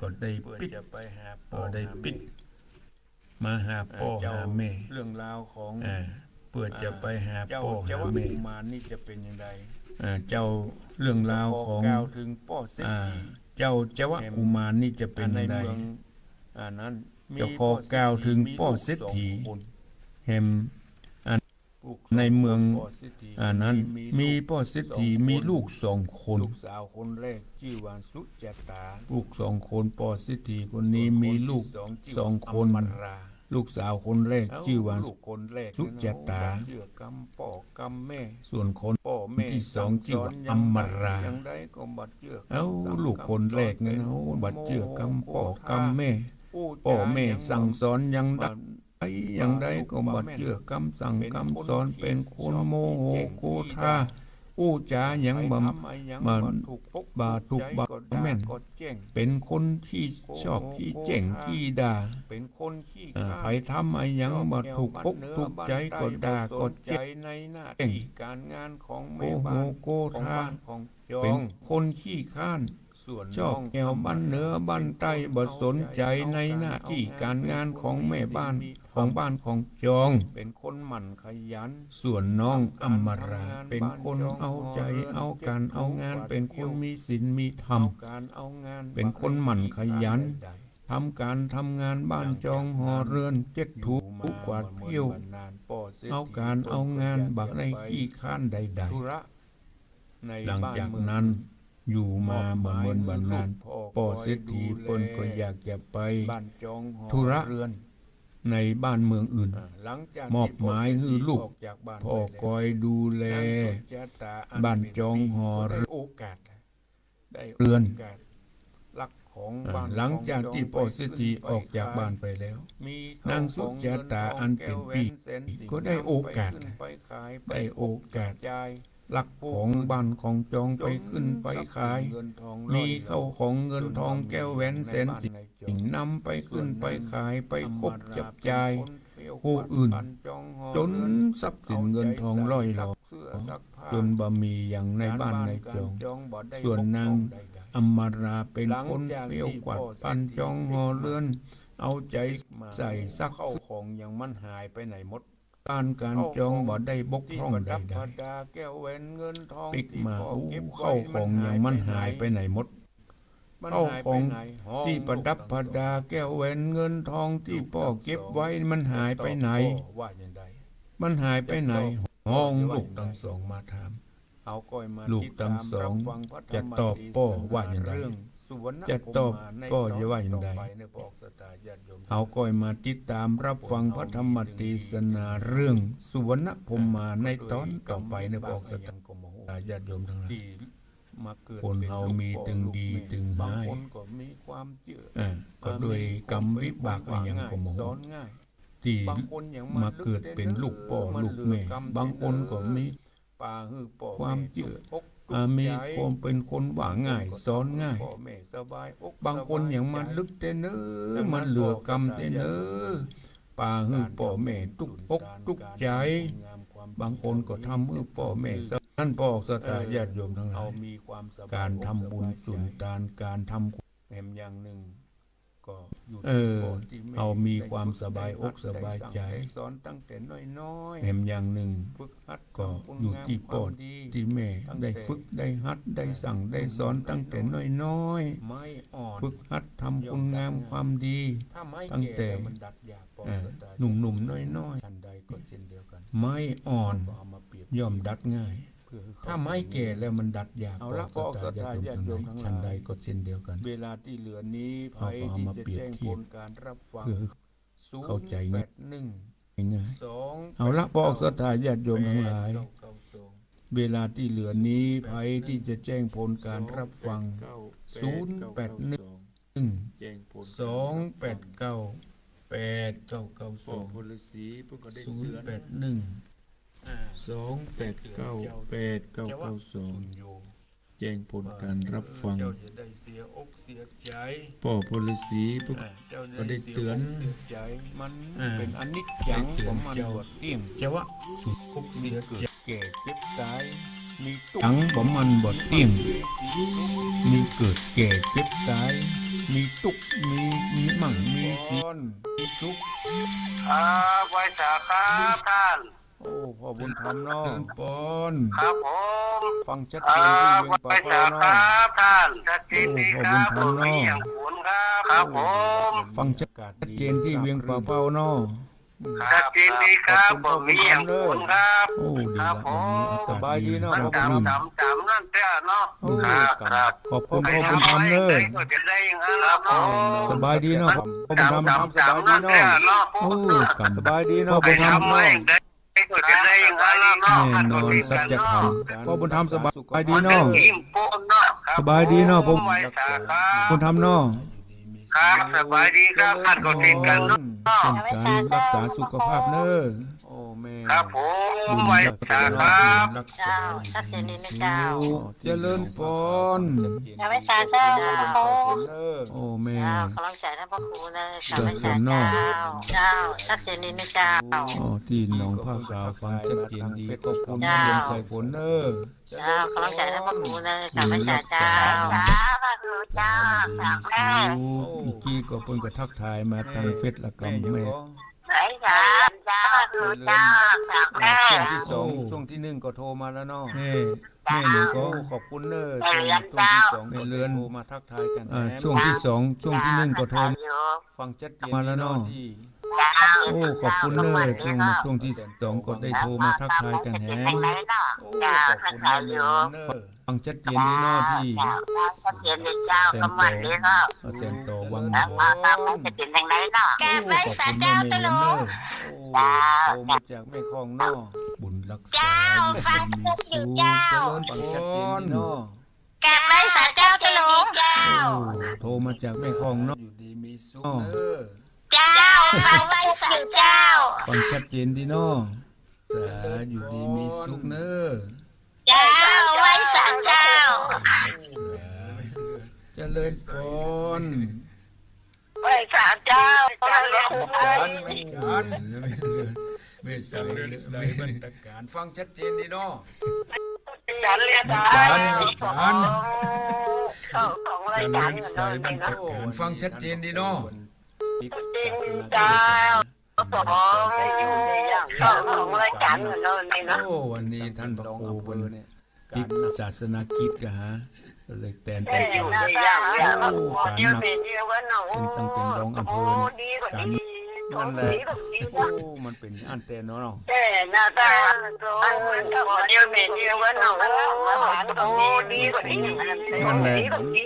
ก็ได้ปิดมาหาป้อหาแม่
เรื่องราวของ
เพื่อจะไปหา
เจ้า
ป้อ
เจ้า
หา
ว่า
แม่
กุมารนี่จะเป็นยังไง
เจ้าเรื่องราวของ
กล่าวถึงป้อเศรษฐี
เจ้าจวะกุมารนี่จะเป็น
ใน
ยังไง
เมืองนั้น
เจ้าขอกล่าวถึงป้อเศรษฐีแห่งในเมืองนั้นมีป้อเศรษฐีมีลูก2 คน
ลูกสาวคนแรกชื่อว่าสุจตา
ลูก2 คนป้อเศรษฐีคนนี้มีลูก2 คน
อมรา
ลูกสาวคนแรกชื่อว่า
ลูกคนแรก
สุจตา
เชื่อกรรมป้อกรรมแม่
ส่วนคน
ป้อแม่
ที่สองชื่อว่าอมรา
ยังได้ก็บัดเชื่อ
เอ้าลูกคนแรกนั้นบัดเจือกำป้อกำแม่ป้อแม่สั่งสอนยังได้ยังได้ก็บัดเจือกำสั่งคำสอนเป็นคนโมโหโกธาอู้จายังบ่บาถูกบาแม่นเป็นคนที่ชอบที่เจ๋งที่ด่า
เป็นคนขี้
ไผทำไอ้ยังบ่ถูกอกถูกใจก็ด่าก็เจ็บ
ในหน้าที่การงานของ
โก
แม่
โห
บ้าน
โก
ของ
ธา
บ้านของจอ
เป็น
ง
คนขี้ข้าน
ส่วน
ชอบแอวบ้านเหนือบ้านใต้บ่สนใจในหน้าที่การงานของแม่บ้านของบ้านของจอง
เป็นคนหมั่นขยัน
ส่วนน้องอมราเป็นคนเอาใจเอาการเอางานเป็นคนมีศีลมีธรรม
การเอางาน
เป็นคนหมั่นขยันทำการทำงานบ้านจองหอเรือนเจ็ดถูกวาดเพี้ยวเอาการเอางานบักในขี้ข้านใด
ธุระใน
ๆหลัง
บ้าน
จาก
เมือง
นั้นอยู่มาบ่เมินบันนานป้อเศรษฐีเปิ้นก็อยากจะไป
บ้านจองหอ
ธุระ
เรือน
ในบ้านเมืองอื่น
หลังจาก
มอบหมายให้ลูก
ออกจากบ้าน
พ่อคอยดูแล บ้านจองหอเรือน
โอกาสได้
เรือน
โกาสลักของบ้าน
หลังจากที่ป้อเศรษฐีออกจากบ้านไปแล้ว
มี
นางสุจตาอันเป็นปีก็ได้โอกาส
ไปขาย
ได้โอกาส
จ่าย
ลักของบ้านของจองไปขึ้นไปขาย
เงินทอง
มีเข้าของเงินทองแก้วแหวนแสนสิ่งนำไปขึ้นไปขายไปคบจับจ่ายผู้อื่น จนทรัพย์สินเงินทองล่อยหลอจนบ่มีอย่างในบ้านในจอง ส่วนนางอมราเป็นคนเปี้ยวกวาดปันจองหอเรือน เอาใจใส่ซัก
เข้าของอย่างมันหายไปไหนหมด
การจองบ่ได้บกพร่องใด
แก้วแหวนเงินทอง
ๆปิกมา
ที่พ่อเก็บไว้
เข้าของอย่างมันหายไปไหนหมด
มัน
เข้า
หาย
ข
ไป
อง
ไหนห้อง
ที่ประดับประดาแก้วแหวนเงินทองที่พ่อเก็บไว้มันหายไปไหน
ว่าอย่างไร
มันหายไปไหน ห้องลูกทั้งสองมาถาม
เอาก้อยมา
ลูกทั้งสองจะตอบพ่อว่าอย่างไร จะตอบพ่อจะว่าอย่างไร เอาก้อยมาติดตามรับฟังพระธรรมเทศนาเรื่องสุวรรณพรหมมาในตอนต่อไปในบอกสตาญาติโยมทั้งหลาย
มาเกิด
คนเฮามีตึงดีตึง
บาง
ร้าย
คนก็มีความเชื่อ
ก็ด้วยกรรมวิบากอะไรอย่างก็หม
สอนง่าย
ที่
บางคนอย่าง
มาเกิดเป็นลูกพ่อลูกแม่ บางคนก็มี
ป่าหือป่อ
ความเชื่อ
อก
มีความเป็นคนว่าง่ายสอนง่าย
พ่อแม่สบายอก
บางคนอย่างมันลึกแต่เน้อมันเหลือกรรมแต่เน้อป่าหือพ่อแม่ทุกอกทุกใจ บางคนก็ทำมือพ่อแม่นั่นพ่อสตาญาติโยมทั้งหลา
เอา
ย
มีความสบาย
การทำบุญสุนทานการทำ
แหมอย่างหนึ่งก็
เอามีความสบายอกสบายใจ
สอนตั้งแต่น้อยๆ
แถมอย่างหนึ่ง
ฝึกหัด
ก็อยู่ที่ปอดที่แม่ได้ฝึกได้หัดได้สั่งได้สอนตั้งแต่น้อย
ไม่อ่อน
ๆฝึกหัดทำคุณงามความดี
ถ้าไม่
ตั้งแต่
ก่มันดัดยาปอดสตาร์
หนุ่มๆน้อย
ทันใดก็เช่นเดียวกัน
ๆไม้อ่อน
ก็เอามาเปรียบ
ย่อมดัดง่าย
เพื่อให้เข
ถ้าไม้แก่แล้วมันดัดยาก
เอา
ปอ
ละ
ด
ปอก
สตาร์
สตาร์
ญาติโยมทั้งหลาย
ญาติโยมทั้งหลาย
ชั้นใดก็เช่นเดียวกัน
เวลาที่เหลือนี้ไผ
เอา
ที่
มา
จะ
เปรียบ
แจ้ง
เที
ผ
ยบ
ลการรับฟัง
เพื่อให้เข้าใจง่าย
081
ง่าย
2
เอาละปอกสตาร์ญาติโยมทั้งหลาย
992
เวลาที่เหลือนี้ไผที่จะแจ้งผลการรับฟัง
แจ้งผล
081
พลสีเพิ่นก็ได้
289
เตือน
081 289 8992แจ้งผลการรับฟัง
เจ้าจะได้เสียอกเสียใจ
ป่อพลสีเพิ่น
เจ้า
ก็ได้เตือน
เสียใจมันเป็นอนิจจังของมันบดเตี้ยง
จะว่าสุด
ทุกเสียเกิดแก่เจ็บตายมีทุก
จังบ่มันบ่เตี้ยง
สีสุข
มีเกิดแก่เจ็บตาย มีตุกมีมั่งมีสี
มีสุข
ครับไว้สาครับท่าน
โอ้พ่อบุญธรรมเนาะ
เดินปอน
ครับผม
ฟังชัดเจนที่เวียงป่า
ไว้
เป้า
สาค
เนาะ
รับท่านชัดเจนดีครับ
โอ้ขอบคุณครับ
มีอย่างผลครับครับผม
ฟังชัดเจนที่เวียงป่าเป้าเนาะ
ชัดเจนดีครับผมมีอย่างผลครับ
โอ้ดีละวันนี้อากาศ
สบายดีเนาะ
มัน
ราบ
จ
รื่น
ำนั่นเจ้าเนาะครับครับ
ขอบคุณพ่อบุญธรรมเด้อ
ก็จะได้อย่างนั้นครับผม
สบายดีเนาะพ่อบุญธรรม
สบายดีเนาะ
โอ้กำ
สบายดี
พ่อ
เนาะ
บุญธรรม
ทำให้ได้ก็จะได้อย่างนั้นเนาะ
แน่นอนสัจธรรมพ่อบุญธรรมสบายดีเนาะ
ยิ้มโป้เนาะครับ
สบายดีเนาะผม
ไว้สาครับ
บุญธรรมเนาะ
ครับสบายดีครับท่านก็เช่นกันเนาะ
เช่นกันรักษาสุขภาพเด้อ
โอ้แม่
ครับผมไว้สาครับ
รักษา
เจ้าสักเจนดีนะเจ้า
เจริญพร
อย่าไว้สาเจ้าพระครู
โอ้แม่
เจ้ากำลังใจท่านพระครูนะสาไว้สาเจ้า เจ้าสักเจนดีนะเจ้า
อ๋อที่หนองผ้าขาวฟังชัดเจนดีขอบคุณแม่ลมใส่ฝนเด้อ
เจ้ากำลังใจท่านพระครูนะสาไว้สาเจ้า
พระครูเจ้าฝากแม่
เมื่อกี้ก็เพิ่นก็ทักทายมาทางเฟซละกำแม่
ไหนสาเจ้าพระครูเจ้าฝากแม่
ช่วงที่สองช่วงที่หนึ่งก็โทรมาแล้วเนาะ
แม่หนูก็
โอ้ขอบคุณเนอะช่วงที่สองก็โทรมาทักทายกัน
ช่วงที่สองช่วงที่หนึ่งก็โทร
ฟังชัดเจน
มาแล้วเนาะ
ที่
โอ้ขอบคุณเนอะช่วงที่สองก็ได้โทรมาทักทายกันแฮม
ไหนเนาะ
โอ้
เจ้า
ขอบ
ทัก
คุณ
ทาย
เน
อยู่
เนอะ
ฟังชัดเจนดีเนาะที่
ชัดเจนเลยเจ้ากำมันดีเนาะ
เส้นต่อวังห
แล้
น
วมาตามมันจะเป็นยังไงเนาะ
โอ้ขอบคุณแม่แม่เนอะ
โอ้โทรมาจากแม่คลองเนาะ
บุญรักษา
เจ้าฟังพูดอยู่เจ้า
เจริญ
ฟัง
พ
ชัดเจน
ร
ดีเนาะ
กลับไว้สาเจ้าจะลงเจ้า
โอ้โทรมาจากแม่คลองเนาะ
อยู่ดีมีสุขเนอะ
เจ้าฟังไว้สาเจ้า
ฟังชัดเจนดีเนาะสาอยู่ดีมีสุขเนอะ
เจ้าไว้สาเจ้า
เจริญพร
ไว้สาเจ้าฟังไว้
การไม่การ
ไม่ใส่
ใส่บรรยากาศฟังชัดเจนดีเนาะ
ฉันเรียนได้ ของรายการ
ใส่บรรยากาศฟังชัดเจนดีเนาะ
ติดศาสนา
เจ้าของรายการเนาะนี่เนาะ
โอ้วันนี้ท่านพระครูเพิ่น
เนี่ย
ติดศาสนากิจกะฮะเลยแตน
เอ้
เป็น
ยน่าจะเดี๋ยวเป็นเดียวกันเนาะ
เป็นตั้งเป็นรองอำเภอเนี่ย
ดีกว่าดี
นั่นแหละโอ้มันเป็นอันเตนเนาะ
แต่น่าจะอันมันก็เดียวเป็นเดียวกันเนาะมาหาตรงนี้ดีกว่านี้
นั่นแหละ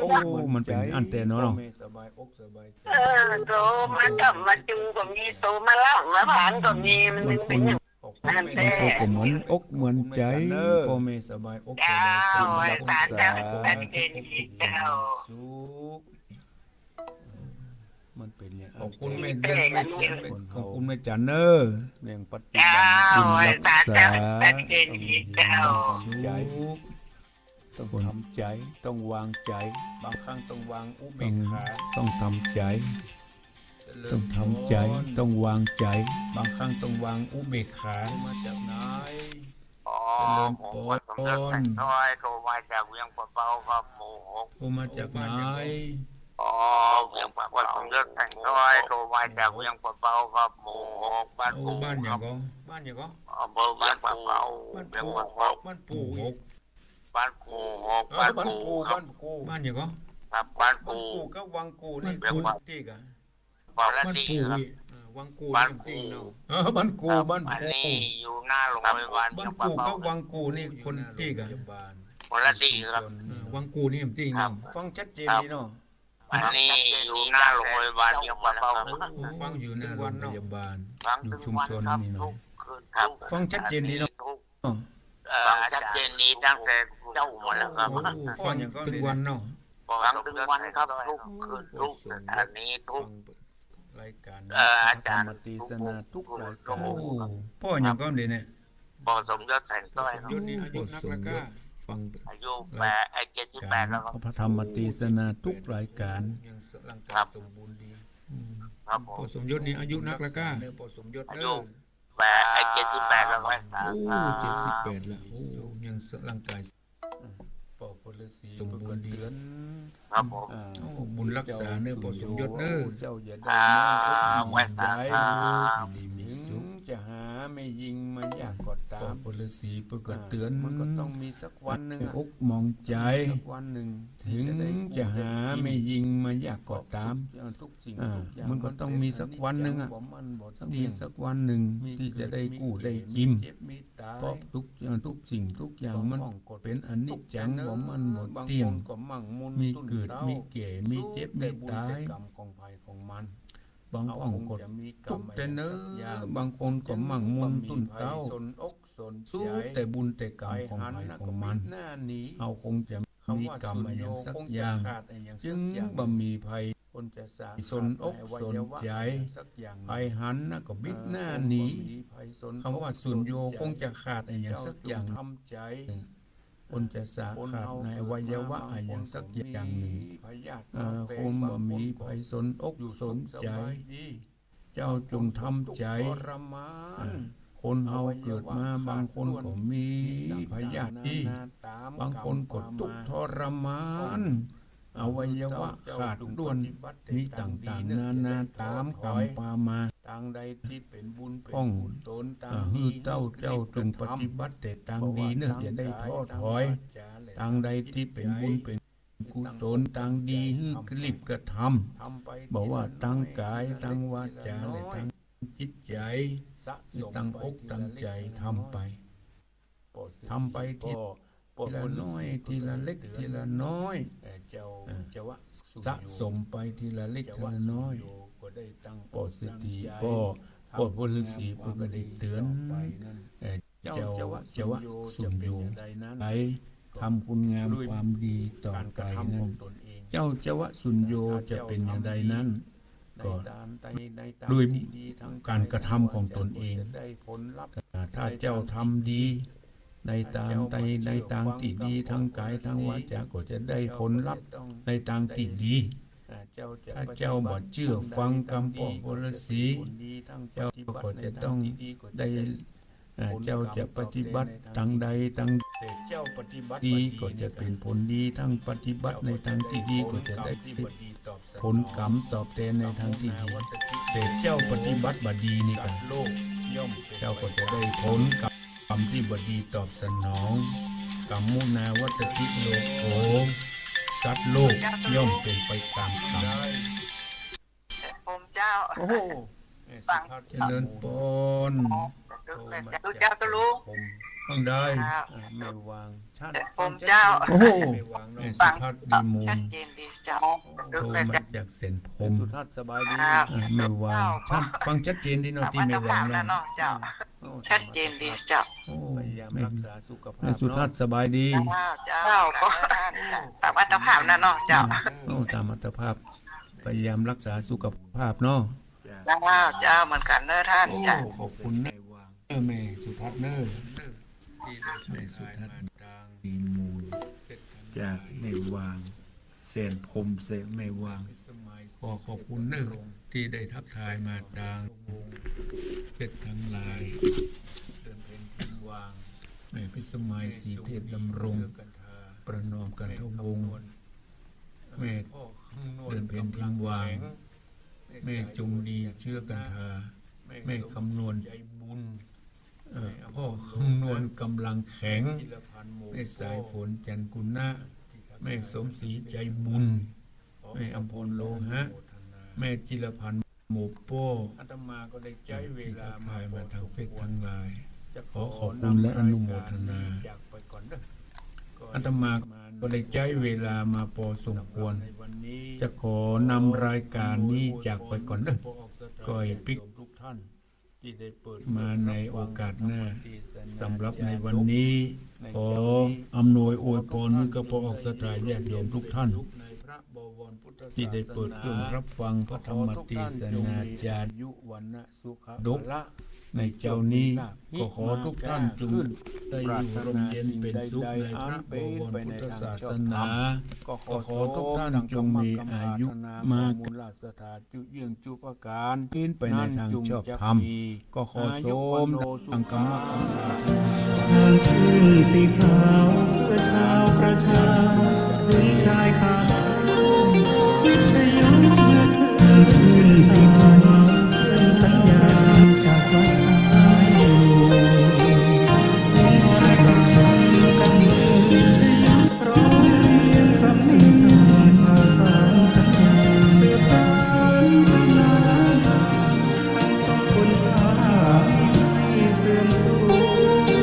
โอ้มันเป็นอันเตนเนาะ
ไม่สบายอกสบายใจ
โตมาจับมาจุงก็มีโตมาเล่ามาผ่านก็มีมันเป็นอย่าง
ขอบคุณ
มันพวกก็เหมือนอกเหมือนใจพ่อแม่สบายอกส
เจ้า
บายใจ
สาเจ้าเป็นเจ้า
สุขมันเป็นอย่าง
ขอบคุณแม่เดือนแม่จันขอบคุณแม่จันเนอร์
เรื่องปฏิ
เจ้า
บัติ
สาเจ้าเป็นเจ้า
ใจต้องทำใจต้องวางใจ บางครั้งต้องวางอุเบกขา
ต้องทำใจ ต้องทำใจต้องวางใจ บางครั้งต้องวางอุเบกขา
มาจากไหน
อ๋อผมว่าสมเด็จแต่น้อยโทรมาจากเวียงปะเปาครับหมู่หก
โอมาจากไหน
อ๋อเวียงปะว่าผมจะแต่งร้อยโทรมาจากเวียงปะเปาครับหมู่หกบ้าน
โอ้
ปู่
บ้านห
ค
ยั
รั
ง
บ
ก็บ้านหยังก็
อำเภอบ้านปะเปา
บ้าน
เวียง
ปู่
ปะเปา
บ้านปู่อีก
บ้านปู่หก
บ้า
บ้าน น
ปู่
ปู่ครั
บ้า
บ
นปู่
บ้านหยังก็
ครับบ้าน
บ้าน
ปู่
ปู่กับวังกูนี่
บ้านปู่
ตีกะ
บ้าน
บ้าน
ที่
ปู่
ครับ
อีก
วังกู
บ้าน
นี่ตีเนาะ
บ้านกูบ้าน
อัน
กู
นี้อยู่หน้าโรงพยาบาล
บ้า
เวีย
น
งปะ
กู
เปา
กับวังกูนี่คนตีกะ
คนละที่ครับ
วังกูนี่มันจริงเนาะ
ฟังชัดเจนดีเนาะ
อันนี้อยู่หน้าโรงพยาบาลเวียงปะเปา
ฟังอยู่
ห
ใน
น้าโร
วัน
งพ
เนาะ
ยาบาล
ฟัง
อยู่
ทุก
ชุม
วัน
ชน
ครับ
นี่
ทุ
เนาะ
กคืนครับ
ฟังชัดเจนดีเนาะ
ฟังชัดเจนดีตั้งแต่เจ้าหมดแล้วครับ
โอ้ฟังทุกวันเนาะ
ฟังทุกวันครับทุกคืนทุกสถานีทุก
รายการ
อาจารย์
ธรรมตีสนาทุกราย
โอ้
การ
พ่อหยังก็เดี๋ยวนี้
พอสมยศแสงต้อยครับ
ยุดนี้อายุนักละก้า
ฟัง
อายุ78แล้วครับ
พระธรรมตีสนาทุกรายการ
ยังร่างกา
ครั
ย
บ
สมบูรณ์ดี
ครับผ
พ่อ
ม
สมยศนี่อายุนักแล้วก็
เนื้อพอสมยศ
อา
เด้
ยุ
อ
78แล้วครับ
โอ้78แล้วโอ้ยังร่างกาย
ปอพลสี
สมบูรณ์ดี
เดือน
ครับผม
โอ้บุญรักษาเนื้อพ่อสมยศเด้อ
เจ้าอย่าได้
ไว้สา
ใจ
ธุ
ดีมี
ถึ
สุข
งจะหาไม่ยิงมันยากก็ตา
พ่อ
ม
พลสีเพื่อก็เตือน
มันก็ต้องมีสักวันหนึ่งอะ
อกมองใจ
สักวันหนึ่ง
ถึงจะหาไม่ยิงมายากก็ตาม
ทุกสิ่ง
อ่า
ทุกอย่าง
มันก็ต้องมีสักวันหนึ่งอะ
บ่มันบ่
ต้อง
เที่
มี
ยง
สักวันหนึ่งที่จะได้กู้ได้กิน
เจ็บมีตาย
เพราะทุกสิ่งทุกอย่างมันเป็นอนิจจังบ่มันบ่
บาง
เที่ย
ค
ง
นก็มั่งมุน
มี
ตุ้น
เกิด
เต้า
มีแก่มีเจ็บมี
สู้แต่บุญ
ตาย
แต่กรรมของภัยของมัน
บางพ่องกด
จะมีกรร
ทุ
ม
กแต่เนื้
สักอย่าง
บางคนก็มั่งมุนตุนเต้า
สนอกสน
สู้
ใจ
แต่บุญแต่กรรมของภัยของมัน
หน้าหนี
เอาคงจะมีกรรมอะไรอย่างสักอย่าง จึงบ่มีภัย
คนจะสา
สนอกสนใจ
สักอย่าง
ภัยหันนะก็บิดหน้าหนี คำว่าสุญโยคงจะขาดอะไรอย่างสักอย่าง
ทำใจ
คนจะสาขาดในอวัยวะอะไรอย่างสักอย่างหนึ่งคงบ่มีภัยสนอกสนใจ เจ้าจงทำใจ
ทรมาน
คนเฮาเกิดมาบางคนก็มีพยาธิบางคนก็ทุกข์ทรมานอวัยวะขาดด้วนมีต่างๆนานาตามกรรมปามา
ทางใดที่เป็นบุญเป็น
ต้อง
กุศลตาม
ฮือเจ้าจงปฏิบัติแต่ทางดีเนอะอย่าได้ท้อถอยทางใดที่เป็นบุญเป็นกุศลทางดีฮือกรีบกระทำบอกว่าทางกายทางวาจาและทางจิตใจตั้งอกตั้งใจทำไปทำไปทีละน้อยทีละเล็กทีละน้อยสะสมไปทีละเล็กทีละน้อยปอสติก็ปอพลสีเพื่อก็ได้เตือนเจ้าสุญโยไปทำคุณงามความดีต่อไปนั้นเจ้าสุญโยจะเป็นอย่างใดนั้นก็ด้วยการกระทำของตนเองถ้าเจ้าทำดีในทางที่ดีทางกายทางวาจาก็จะได้ผลลัพธ์ในทางที่ดีถ้าเจ้าบ่เชื่อฟังคำพ่อพลสีเจ้าก็จะต้องได้เจ้าจะปฏิบัติทางใดทางดีก็จะเป็นผลดีทั้งปฏิบัติในทางที่ดีก็จะได้ผลกรรมตอบแทนในทางที่ดีแต่เจ้าปฏิบัติบดีนี่ก็เจ้าก็จะได้ผลกรรมที่บดีตอบสนองกรรมมุนาวัตติโลกโอสัตว์โลกย่อมเป็นไปตามกรรม
ผมเจ้า
โอ้โห
เจริญปน
ดูเจ้าตะลุง
ฟังได้
ไม่วางชัด
ผมเจ้า
โอ้โห
ไม่วาง
แม่
เนาะ
สุทัศน์ดีมู
ชั
ล
ดเจนดีเจ้า
โทรมาจากเส้นผม
สุทัศน์สบายดี
ไม่วางชัดฟังชัดเจนที่โนที่ไม่วาง
แล้
แล้ว
วเจ้า ชัดเจนดีเจ้า
โอ้
พยายาม
แม่
รักษาสุขภา
แม่
พ
สุทัศน์สบายดี
เจ้าก็ตามอัตภาพนะเนาะเจ้า
โอ้ตามอัตภาพพยายามรักษาสุขภาพเนาะ
เจ้าเหมือนกันเนอะท่าน
โอ้
จ้า
ขอบคุณนะแม่สุทัศน์เนอะแม่สุทัศน์ดีมูลจากไม่วางเส้นผมเสไม่วางขอขอบคุณเนอะที่ได้ทักทายมาดังเพชรทั้งหลาย
เดินเพลงทิ้งวาง
แม่พิสมัยสีเทพดำรง ประนอมกันทวงศ์ แม่เดินเพนทิมวางแม่จงดีเชื่อกันทาแม่คำนวณใจบุญพ่อคำนวณกำลังแข็งแม่สายฝนจันกุณะแม่สมศรีใจบุญแม่อัมพลโลหะแม่จิรพันธ์หมู่โป้อาตมาก็ได้ใจเวลามาทางเฟซทางไลน์ขอขอบคุณและอนุโมทนาอาตมาก็ได้ใจเวลามาพอสมควรจะขอนำรายการนี้จากไปก่อนเด้อก็ให้ปิกทุกท่านที่ได้เปิดมาในโอกาสหน้าสำหรับในวันนี้ขออำนวยอวยพรให้กับพระออกสถานญาติโยมทุกท่านที่ได้เปิดเครื่องรับฟังพระธรรมเทศนาจารย์ยุวรรณสุขดกในเจ้านี้ก็ขอทุกท่านจงได้อยู่ร่มเย็นเป็นสุขในพระบวรพุทธศาสนาก็ขอทุกท่านจงมีอายุมากมูลสถาจุเยื่องจุปการกินไปในทางชอบธรรมก็ขอโสมดังกรรมะ
ขึ้นสีขาวเพื่อชาวประชาถึงชายคาแต่ยกเมื่อขึ้นสีขาวขึ้นสัญญาจากวัดสายถึงชายคากันมือร้อยเรียงสำเนียงภาษาสัญญาเสืบสานนานมาอันทรงคุณค่าไม่เสื่อมสูญ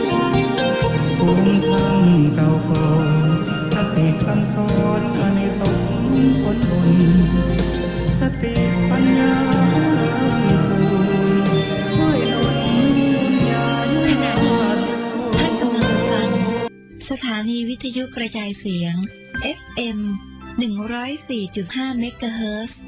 ภูมิธรรมเก่าก่อนคติคำสอนอานิสงส์ผลบุญสติปัญญาช่วยหนุนบุญญาณ
ขณะนี้ท่านกำลังฟังสถานีวิทยุกระจายเสียง FM 104.5 เมกะเฮิรตซ์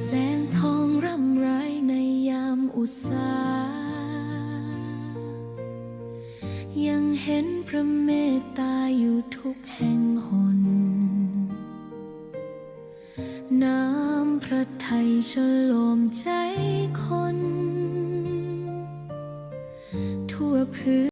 แสงทองร่ำไรในยามอุตสายังเห็นพระเมตตาอยู่ทุกแห่งหนน้ำพระทัยฉโลมใจคนทั่วพื้น